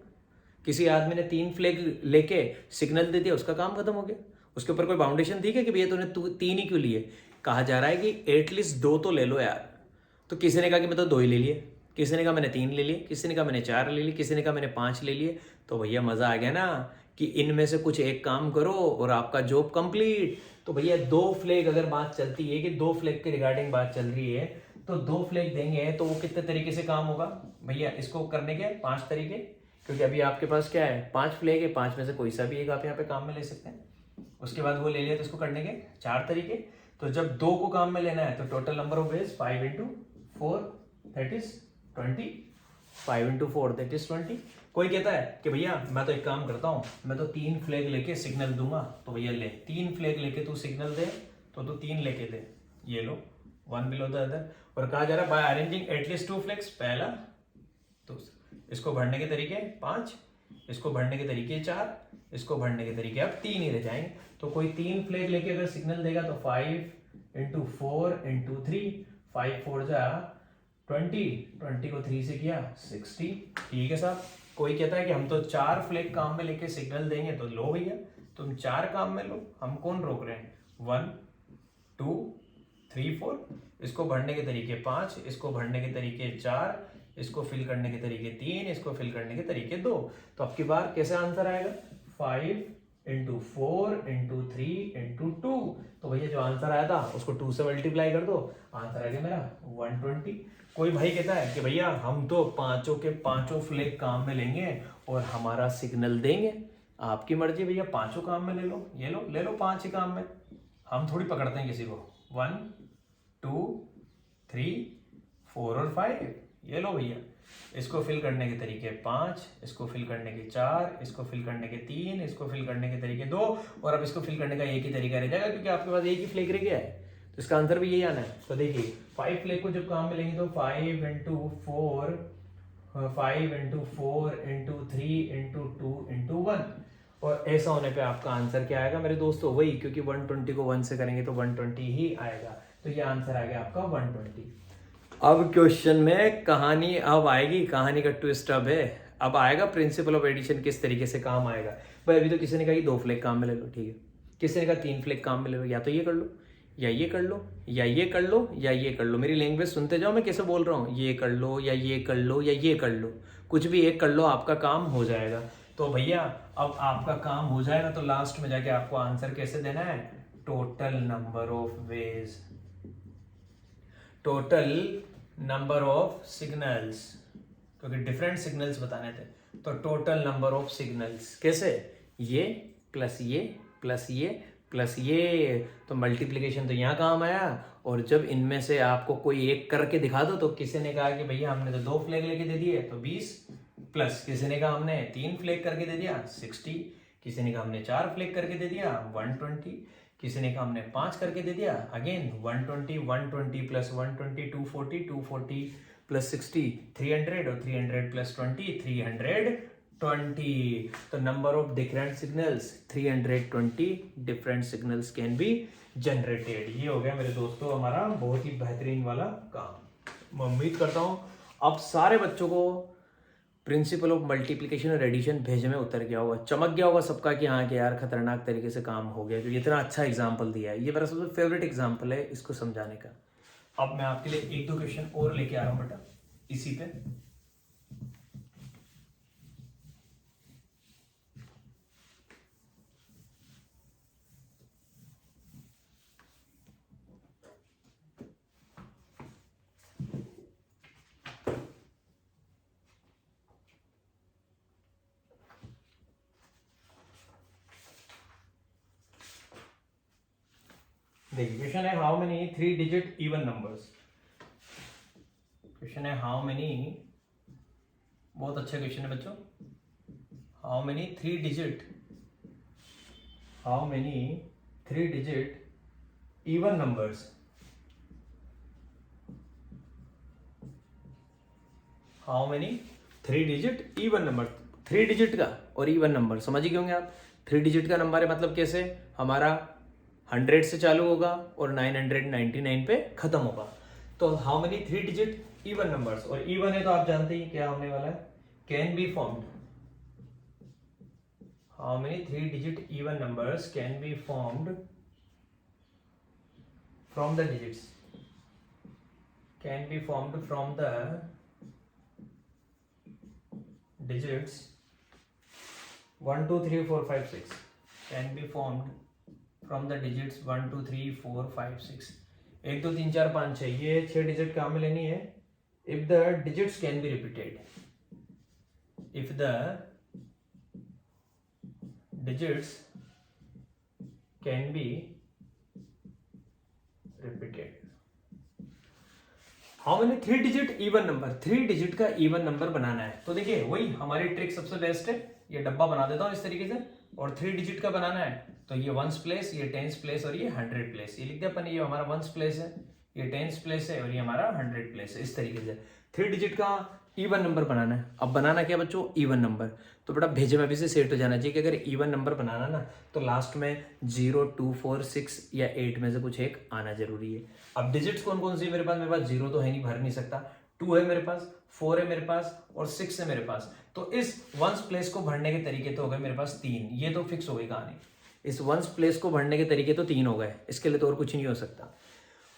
किसी आदमी ने 3 फ्लैग लेके सिग्नल दे दिया उसका काम खत्म हो गया। उसके ऊपर कोई बाउंडेशन थी क्या कि भैया तूने 3 ही क्यों लिए? कहा जा रहा है कि एटलीस्ट 2 तो ले लो यार। तो किसी ने कहा कि मैं तो 2 ही ले लिए, किसी ने कहा मैंने 3 ले लिए, किसी ने कहा मैंने 4 ले लिए, किसी ने कहा मैंने 5 ले लिए। तो भैया मजा आ गया ना कि इनमें से कुछ एक काम करो और आपका जॉब कंप्लीट। तो भैया 2 फ्लैग अगर बात चलती है कि 2 फ्लैग के रिगार्डिंग बात चल रही है, तो 2 फ्लैग देंगे तो वो कितने तरीके से काम होगा भैया? इसको करने के 5 तरीके, क्योंकि अभी आपके पास क्या है, 5 फ्लैग है, 5 में से कोई सा भी एक आप यहाँ पे काम में ले सकते हैं। उसके बाद वो ले लिया तो उसको करने के 4 तरीके। तो जब 2 को काम में लेना है तो total number of veg 5 into 4 that is 20, 5 into 4 that is 20। कोई कहता है कि भैया मैं तो एक काम करता हूँ, मैं तो 3 फ्लैग लेके सिग्नल दूंगा। तो भैया ले 3 फ्लैग लेके तू सिग्नल दे, तो तू 3 लेके दे, ये लो 1 below द अदर। और कहा जा रहा है बाय अरेंजिंग एटलीस्ट 2 फ्लैग्स, पहला दूसरा। इसको भरने के तरीके 5, इसको भरने के तरीके 4, इसको भरने के तरीके अब 3 ही रह जाएंगे। तो कोई 3 फ्लैग लेके अगर सिग्नल देगा तो 5 into 4 into 3, 5 4 जा 20, 20 को 3 से किया 60। ठीक है साहब। कोई कहता है कि हम तो 4 फ्लैग काम में लेके सिग्नल देंगे, तो लो भैया तुम 4 काम में लो, हम कौन रोक रहे हैं? 1 2 3 4। इसको भरने के तरीके 5, इसको भरने के तरीके 4, इसको फिल करने के तरीके 3, इसको फिल करने के तरीके 2। तो अब की बार कैसे आंसर आएगा? 5 into 4 into 3 into 2। तो भैया जो आंसर आया था उसको 2 से मल्टीप्लाई कर दो, आंसर आ गया मेरा 120। कोई भाई कहता है कि भैया हम तो पांचों के पांचों फ्लैग काम में लेंगे और हमारा सिग्नल देंगे। आपकी मर्जी भैया, पांचों काम में ले लो, ये लो ले लो 5 ही काम में, हम थोड़ी पकड़ते हैं किसी को। 1 2 3 4 और 5, ये लो भैया। इसको फिल करने के तरीके 5, इसको फिल करने के 4, इसको फिल करने के 3, इसको फिल करने के तरीके 2, और अब इसको फिल करने का एक ही तरीका रह जाएगा क्योंकि आपके पास एक ही फ्लैग रह गया है। तो इसका आंसर भी यही आना है। तो देखिए 5 फ्लैग को जब काम में लेंगे तो 5 into 4 5 into 4 into 3 into 2 into 1। और ऐसा होने पे आपका आंसर क्या आएगा मेरे दोस्तों? वही, क्योंकि 120 को 1 से करेंगे तो 120 ही आएगा। तो ये आंसर आ गया आपका 120। अब क्वेश्चन में कहानी अब आएगी, कहानी का ट्विस्ट अब है। अब आएगा प्रिंसिपल ऑफ एडिशन किस तरीके से काम आएगा। भाई अभी तो किसी ने कहा 2 फ्लैग काम में ले लो, ठीक है। किसी ने कहा 3 फ्लैग काम में ले लो, या तो ये कर लो, या ये कर लो, या ये कर लो, या ये कर लो। मेरी लैंग्वेज सुनते जाओ मैं कैसे बोल रहा हूँ। ये कर लो, या ये कर लो, या ये कर लो, कुछ भी एक कर लो, आपका काम हो जाएगा। तो भैया अब आपका काम हो जाएगा तो लास्ट में जाके आपको आंसर कैसे देना है? Total number of ways, total number of signals, क्योंकि डिफरेंट सिग्नल्स बताने थे। तो टोटल नंबर ऑफ सिग्नल्स कैसे? ये प्लस ये प्लस ये प्लस ये, तो मल्टीप्लिकेशन तो यहाँ काम आया। और जब इनमें से आपको कोई एक करके दिखा दो, तो किसी ने कहा कि भैया हमने तो 2 फ्लैग लेके दे दिए तो 20, प्लस किसी ने कहा हमने 3 फ्लैग करके दे दिया 60, किसी ने कहा हमने 4 फ्लैग करके दे दिया 120, किसी ने कहा हमने 5 करके दे दिया अगेन 120, 120 प्लस 120 240, 240 प्लस 60 300, और 300 प्लस 20 320। तो number of different signals 320 different signals can be generated. ये हो गया मेरे दोस्तों हमारा बहुत ही बेहतरीन वाला काम। मैं उम्मीद करता हूँ अब सारे बच्चों को प्रिंसिपल ऑफ मल्टीप्लिकेशन और एडिशन भेजे में उतर गया होगा, चमक गया होगा सबका कि हाँ कि यार खतरनाक तरीके से काम हो गया, क्योंकि इतना अच्छा एग्जाम्पल दिया है। ये मेरा सबसे फेवरेट एग्जाम्पल है इसको समझाने का। अब मैं आपके लिए 1-2 क्वेश्चन और लेके आ रहा हूँ बेटा इसी पे। देखिए क्वेश्चन है how many 3 digit even numbers. Question है हाउ मेनी, बहुत अच्छा क्वेश्चन है बच्चों। How many 3 digit even numbers, how many 3 digit even number, 3 digit का और इवन नंबर समझ गए होंगे आप। 3 डिजिट का नंबर है मतलब कैसे, हमारा 100 से चालू होगा और 999 पे खत्म होगा। तो how many 3 digit even numbers, और इवन है तो आप जानते ही क्या होने वाला है, can be formed, how many 3 digit even numbers can be formed from the digits, can be formed from the digits 1 2 3 4 5 6, can be formed from the digits 1 2 3 4 5 6, 1 2 3 4 5 6, ये 6 डिजिट काम में लेनी है। if the digits can be repeated, if the digits can be repeated, how many 3 digit even number, 3 digit का even number बनाना है। तो देखिए वही हमारी ट्रिक सबसे बेस्ट है, ये डब्बा बना देता हूं इस तरीके से, और 3 डिजिट का बनाना है तो ये 1s प्लेस, ये 10s प्लेस और ये 100 प्लेस, ये लिख दिया अपन, ये हमारा 1s प्लेस है, ये 10s प्लेस है और ये हमारा 100 प्लेस है। इस तरीके से 3 डिजिट का इवन नंबर बनाना है। अब बनाना क्या बच्चों, इवन नंबर, तो बेटा भेजे में भी से सेट हो जाना चाहिए कि अगर इवन नंबर बनाना ना तो लास्ट में 0 2 4 6 या 8 में से कुछ एक आना जरूरी है। अब डिजिट्स कौन कौन सी है मेरे पास 0 तो है नहीं, भर नहीं सकता, 2 है मेरे पास, 4 है मेरे पास और 6 है मेरे पास। तो इस 1s प्लेस को भरने के तरीके तो हो गए मेरे पास 3, ये तो फिक्स हो गई कहानी। इस 1s प्लेस को भरने के तरीके तो 3 हो गए, इसके लिए तो और कुछ नहीं हो सकता।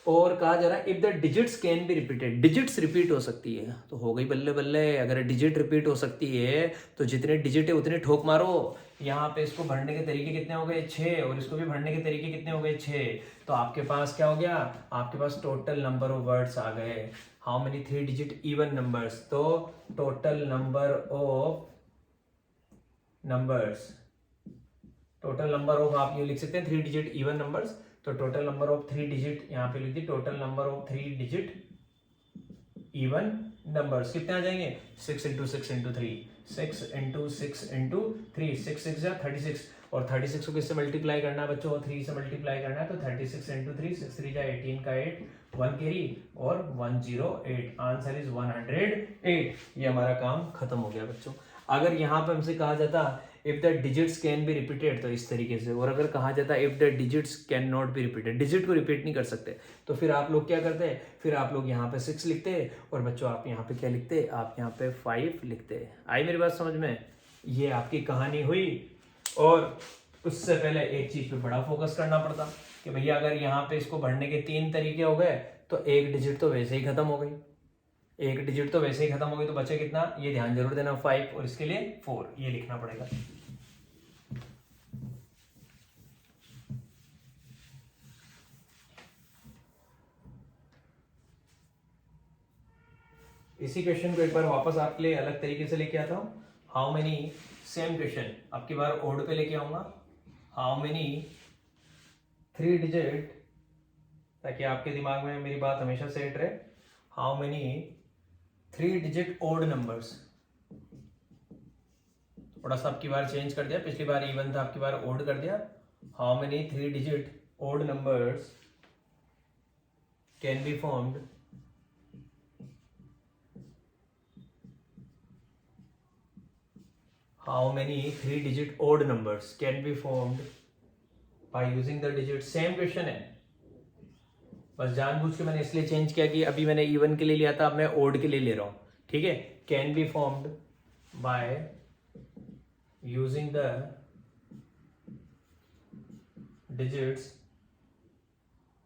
और कहा जा रहा है if the digits can be repeated, digits repeat हो सकती है, तो हो गई बल्ले बल्ले। अगर डिजिट रिपीट हो सकती है तो जितने डिजिट है उतने ठोक मारो। यहाँ पे इसको भरने के तरीके कितने हो गए 6, और इसको भी भरने के तरीके कितने हो गए 6, तो आपके पास क्या हो गया, आपके पास टोटल नंबर ऑफ वर्ड्स आ गए। How many 3 digit even numbers, तो total number of numbers, total number of आप ये लिख सकते हैं 3 डिजिट इवन नंबर्स, तो टोटल नंबर ऑफ 3 डिजिट यहाँ पे लिख दी, total number of 3 digit even numbers कितने आ जाएंगे, 6 इंटू 6 इंटू 3, 6 इंटू 6 इंटू 3, 6 6 या 36, और 36 को किससे मल्टीप्लाई करना है बच्चों, 3 से मल्टीप्लाई करना है, तो 36 इंटू 3, 6 3 जा 18 का 8, 1 कैरी और 108, आंसर इज 108। ये हमारा काम खत्म हो गया बच्चों। अगर यहाँ पे हमसे कहा जाता if the digits can be repeated, तो इस तरीके से, और अगर कहा जाता if the digits can not be repeated, digit को रिपीट नहीं कर सकते, तो फिर आप लोग क्या करते हैं, फिर आप लोग यहाँ पे 6 लिखते हैं, और बच्चों आप यहाँ पे क्या लिखते हैं, आप यहाँ पे 5 लिखते हैं। आई मेरी बात समझ में, ये आपकी कहानी हुई। और उससे पहले एक चीज पे बड़ा फोकस करना पड़ता कि भैया अगर यहाँ पे इसको भरने के 3 तरीके हो गए तो एक डिजिट तो वैसे ही खत्म हो गई, एक डिजिट तो वैसे ही खत्म हो गई, तो बचे कितना, ये ध्यान जरूर देना 5, और इसके लिए 4 ये लिखना पड़ेगा। इसी क्वेश्चन को एक बार वापस आपके लिए अलग तरीके से लेके आता हूं। हाउ मेनी, सेम क्वेश्चन अब की बार ओड पे लेके आऊंगा, हाउ मेनी 3 डिजिट, ताकि आपके दिमाग में मेरी बात हमेशा सेट रहे, how many 3 digit odd numbers, थोड़ा सा आपकी बार चेंज कर दिया, पिछली बार इवन था आपकी बार ओड कर दिया। How many 3 digit odd numbers can be formed how many 3 digit odd numbers can be formed by using the digits, same question है, बस जानबूझ के मैंने इसलिए चेंज किया कि अभी मैंने इवन के लिए लिया था, अब मैं ओड के लिए ले रहा हूं, ठीक है। Can be formed by using the digits,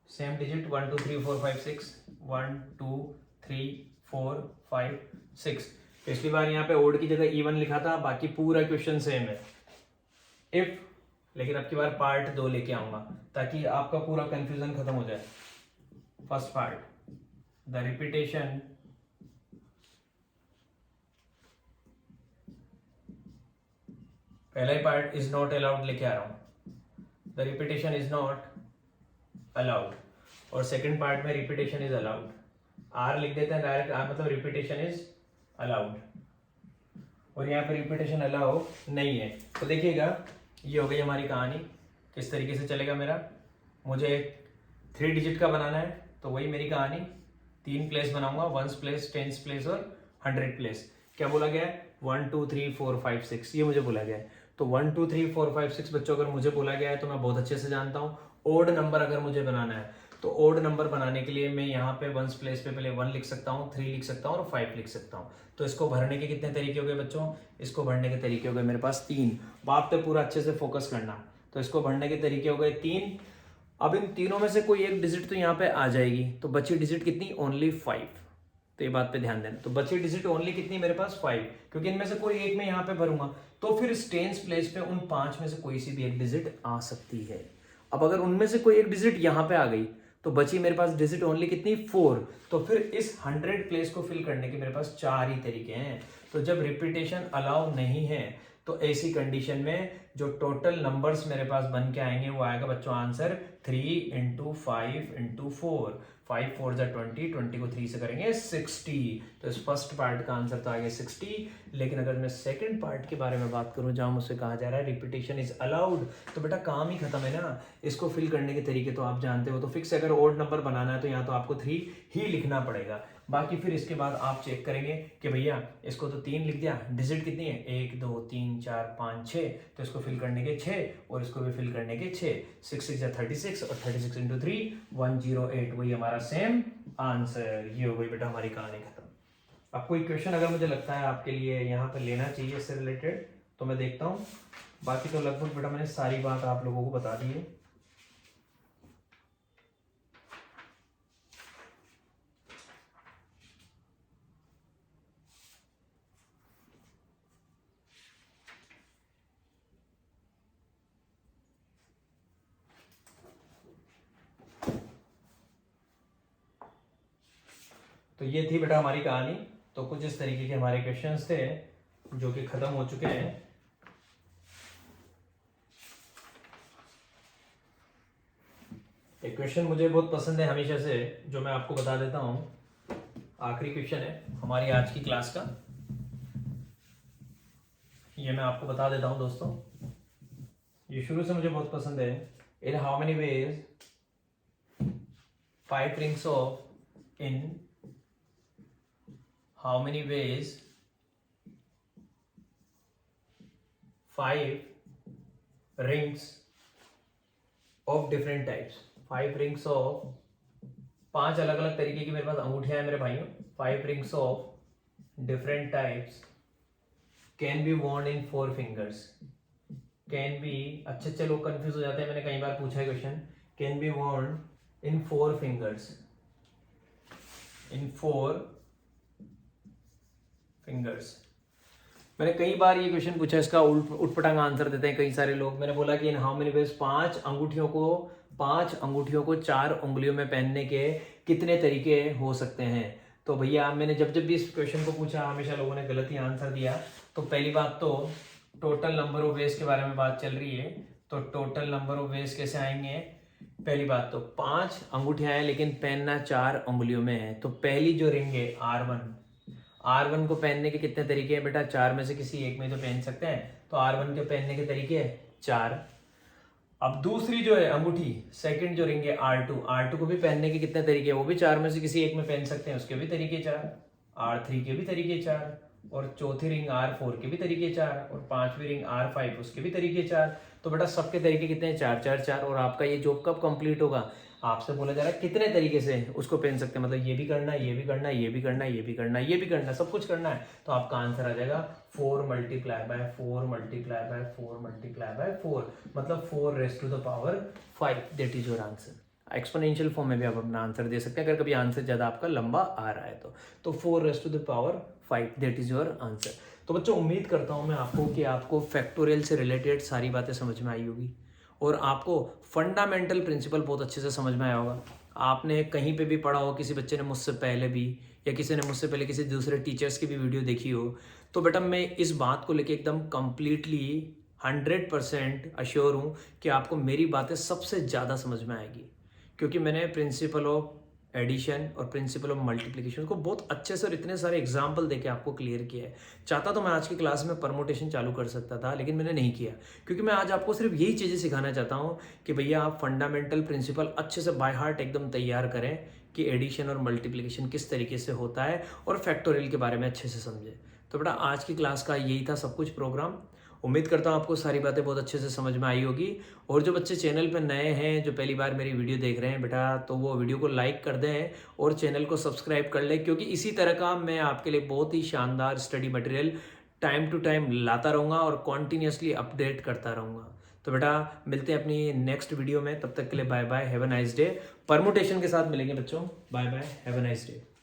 same digit 1 2 3 4 5 6, 1 2 3 4 5 6। पिछली बार यहाँ पे ओड की जगह इवन लिखा था, बाकी पूरा क्वेश्चन सेम है इफ, लेकिन अब की बार पार्ट 2 लेके आऊंगा ताकि आपका पूरा कंफ्यूजन खत्म हो जाए। फर्स्ट पार्ट, द रिपीटेशन पहला ही पार्ट इज नॉट अलाउड लेके आ रहा हूं, the repetition is not allowed, और सेकंड पार्ट में रिपीटेशन इज अलाउड, आर लिख देते हैं डायरेक्ट, आर मतलब रिपीटेशन इज अलाउड, और यहाँ पे रिपीटेशन अलाउ नहीं है। तो देखिएगा ये हो गई हमारी कहानी, किस तरीके से चलेगा मेरा, मुझे 3 डिजिट का बनाना है, तो वही मेरी कहानी, 3 प्लेस बनाऊंगा, 1s प्लेस 10s प्लेस और 100 प्लेस। क्या बोला गया है, 1 2 3 4 5 6, ये मुझे बोला गया है। तो 1 2 3 4 5 6 बच्चों अगर मुझे बोला गया है तो मैं बहुत अच्छे से जानता हूँ। ओड नंबर अगर मुझे बनाना है तो ओड नंबर बनाने के लिए मैं यहाँ पे वंस प्लेस पे पहले 1 लिख सकता हूँ, 3 लिख सकता हूँ और 5 लिख सकता हूँ। तो इसको भरने के कितने तरीके हो गए बच्चों? इसको भरने के तरीके हो गए मेरे पास 3। बात पे पूरा अच्छे से फोकस करना। तो इसको भरने के तरीके हो गए 3। अब इन तीनों में से कोई एक डिजिट तो यहाँ पे आ जाएगी, तो बची डिजिट कितनी? ओनली 5। तो ये बात पे ध्यान देना। तो बची डिजिट ओनली कितनी मेरे पास? 5, क्योंकि इनमें से कोई एक मैं यहाँ पे भरूंगा। तो फिर टेंस प्लेस पे उन 5 में से कोई सी भी एक डिजिट आ सकती है। अब अगर उनमें से कोई एक डिजिट यहाँ पे आ गई तो बची मेरे पास डिजिट ओनली कितनी? 4। तो फिर इस 100 प्लेस को फिल करने के मेरे पास 4 ही तरीके हैं। तो जब रिपीटेशन अलाउ नहीं है तो ऐसी कंडीशन में जो टोटल नंबर्स मेरे पास बन के आएंगे वो आएगा बच्चों आंसर 3 × 5 × 4। 5 4 जा 20, 20 को 3 से करेंगे 60। तो इस फर्स्ट पार्ट का आंसर तो आ गया 60। लेकिन अगर मैं सेकंड पार्ट के बारे में बात करूं जहां मुझसे कहा जा रहा है रिपीटेशन इज अलाउड, तो बेटा काम ही खत्म है ना। इसको फिल करने के तरीके तो आप जानते हो। तो फिक्स अगर ओड नंबर बनाना है तो यहाँ तो आपको 3 ही लिखना पड़ेगा। बाकी फिर इसके बाद आप चेक करेंगे कि भैया इसको तो 3 लिख दिया, डिजिट कितनी है? 1 2 3 4 5 6। तो इसको फिल करने के 6 और इसको भी फिल करने के 6। 6 6 36 और 36 × 3 108। वही हमारा सेम आंसर। ये हो गई बेटा हमारी कहानी खत्म। अब कोई क्वेश्चन अगर मुझे लगता है आपके लिए यहाँ पर लेना चाहिए इससे रिलेटेड तो मैं देखता हूँ। बाकी तो लगभग बेटा मैंने सारी बात आप लोगों को बता दी है। तो ये थी बेटा हमारी कहानी। तो कुछ इस तरीके के हमारे क्वेश्चंस थे जो कि खत्म हो चुके हैं। एक क्वेश्चन मुझे बहुत पसंद है हमेशा से, जो मैं आपको बता देता हूं। आखिरी क्वेश्चन है हमारी आज की क्लास का, ये मैं आपको बता देता हूं दोस्तों। ये शुरू से मुझे बहुत पसंद है। In how many ways 5 rings of in how many ways 5 rings of different types 5 rings of 5 अलग अलग तरीके की मेरे पास अंगूठियां हैं मेरे भाइयों। 5 rings of different types can be worn in 4 fingers can be अच्छे लोग कंफ्यूज हो जाते हैं, मैंने कई बार पूछा है question. can be worn in 4 fingers in 4 fingers. मैंने कई बार ये क्वेश्चन पूछा, इसका उटपटांग आंसर देते हैं कई सारे लोग। मैंने बोला कि इन हाउ मेनी वेज 5 अंगूठियों को 4 उंगलियों में पहनने के कितने तरीके हो सकते हैं। तो भैया मैंने जब भी इस क्वेश्चन को पूछा हमेशा लोगों ने गलत ही आंसर दिया। तो पहली बात तो टोटल नंबर ऑफ वेज के बारे में बात चल रही है। तो टोटल नंबर ऑफ वेज कैसे आएंगे? पहली बात तो 5 अंगूठियां हैं लेकिन पहनना 4 उंगलियों में है। तो पहली जो रिंग है R1 को पहनने के कितने तरीके हैं बेटा? 4 में से किसी एक में तो पहन सकते हैं। तो R1 के पहनने के तरीके 4। अब दूसरी जो है अंगूठी सेकंड जो रिंग है R2 को भी पहनने के कितने तरीके हैं? वो भी 4 में से किसी एक में पहन सकते हैं, उसके भी तरीके 4। R3 के भी तरीके 4 और चौथी रिंग R4 के भी तरीके 4 और पांचवी रिंग R5 उसके भी तरीके 4। तो बेटा सबके तरीके कितने हैं? 4 4 4। और आपका ये जॉब कब कंप्लीट होगा? आपसे बोला जा रहा है कितने तरीके से उसको पहन सकते हैं, मतलब ये भी करना है, ये भी करना है, ये भी करना है, ये भी करना है, ये भी करना है, सब कुछ करना है। तो आपका आंसर आ जाएगा 4 × 4 × 4 × 4 मतलब 4 raised to the power 5। That is your answer. Exponential form में भी आप अपना आंसर दे सकते हैं अगर कभी आंसर ज्यादा आपका लंबा आ रहा है तो 4 raised to the power 5 that is your answer. तो बच्चों उम्मीद करता हूं मैं आपको कि आपको फैक्टोरियल से रिलेटेड सारी बातें समझ में आई होगी और आपको फंडामेंटल प्रिंसिपल बहुत अच्छे से समझ में आया होगा। आपने कहीं पे भी पढ़ा हो, किसी बच्चे ने मुझसे पहले भी या किसी ने मुझसे पहले किसी दूसरे टीचर्स की भी वीडियो देखी हो, तो बेटा मैं इस बात को लेके एकदम कंप्लीटली 100% अश्योर हूँ कि आपको मेरी बातें सबसे ज़्यादा समझ में आएगी, क्योंकि मैंने प्रिंसिपल ऑफ एडिशन और प्रिंसिपल ऑफ मल्टीप्लिकेशन को बहुत अच्छे से और इतने सारे एग्जाम्पल देके आपको क्लियर किया है। चाहता तो मैं आज की क्लास में परमुटेशन चालू कर सकता था, लेकिन मैंने नहीं किया, क्योंकि मैं आज आपको सिर्फ यही चीज़ें सिखाना चाहता हूँ कि भैया आप फंडामेंटल प्रिंसिपल अच्छे से बाय हार्ट एकदम तैयार करें कि एडिशन और मल्टीप्लिकेशन किस तरीके से होता है और फैक्टोरियल के बारे में अच्छे से समझें। तो बेटा आज की क्लास का यही था सब कुछ प्रोग्राम। उम्मीद करता हूँ आपको सारी बातें बहुत अच्छे से समझ में आई होगी। और जो बच्चे चैनल पर नए हैं, जो पहली बार मेरी वीडियो देख रहे हैं बेटा, तो वो वीडियो को लाइक कर दें और चैनल को सब्सक्राइब कर लें, क्योंकि इसी तरह का मैं आपके लिए बहुत ही शानदार study material time to time लाता रहूँगा और कॉन्टीन्यूसली अपडेट करता रहूँगा। तो बेटा मिलते हैं अपनी नेक्स्ट वीडियो में, तब तक के लिए bye bye, have a nice day. Permutation के साथ मिलेंगे बच्चों, bye bye, have a nice day.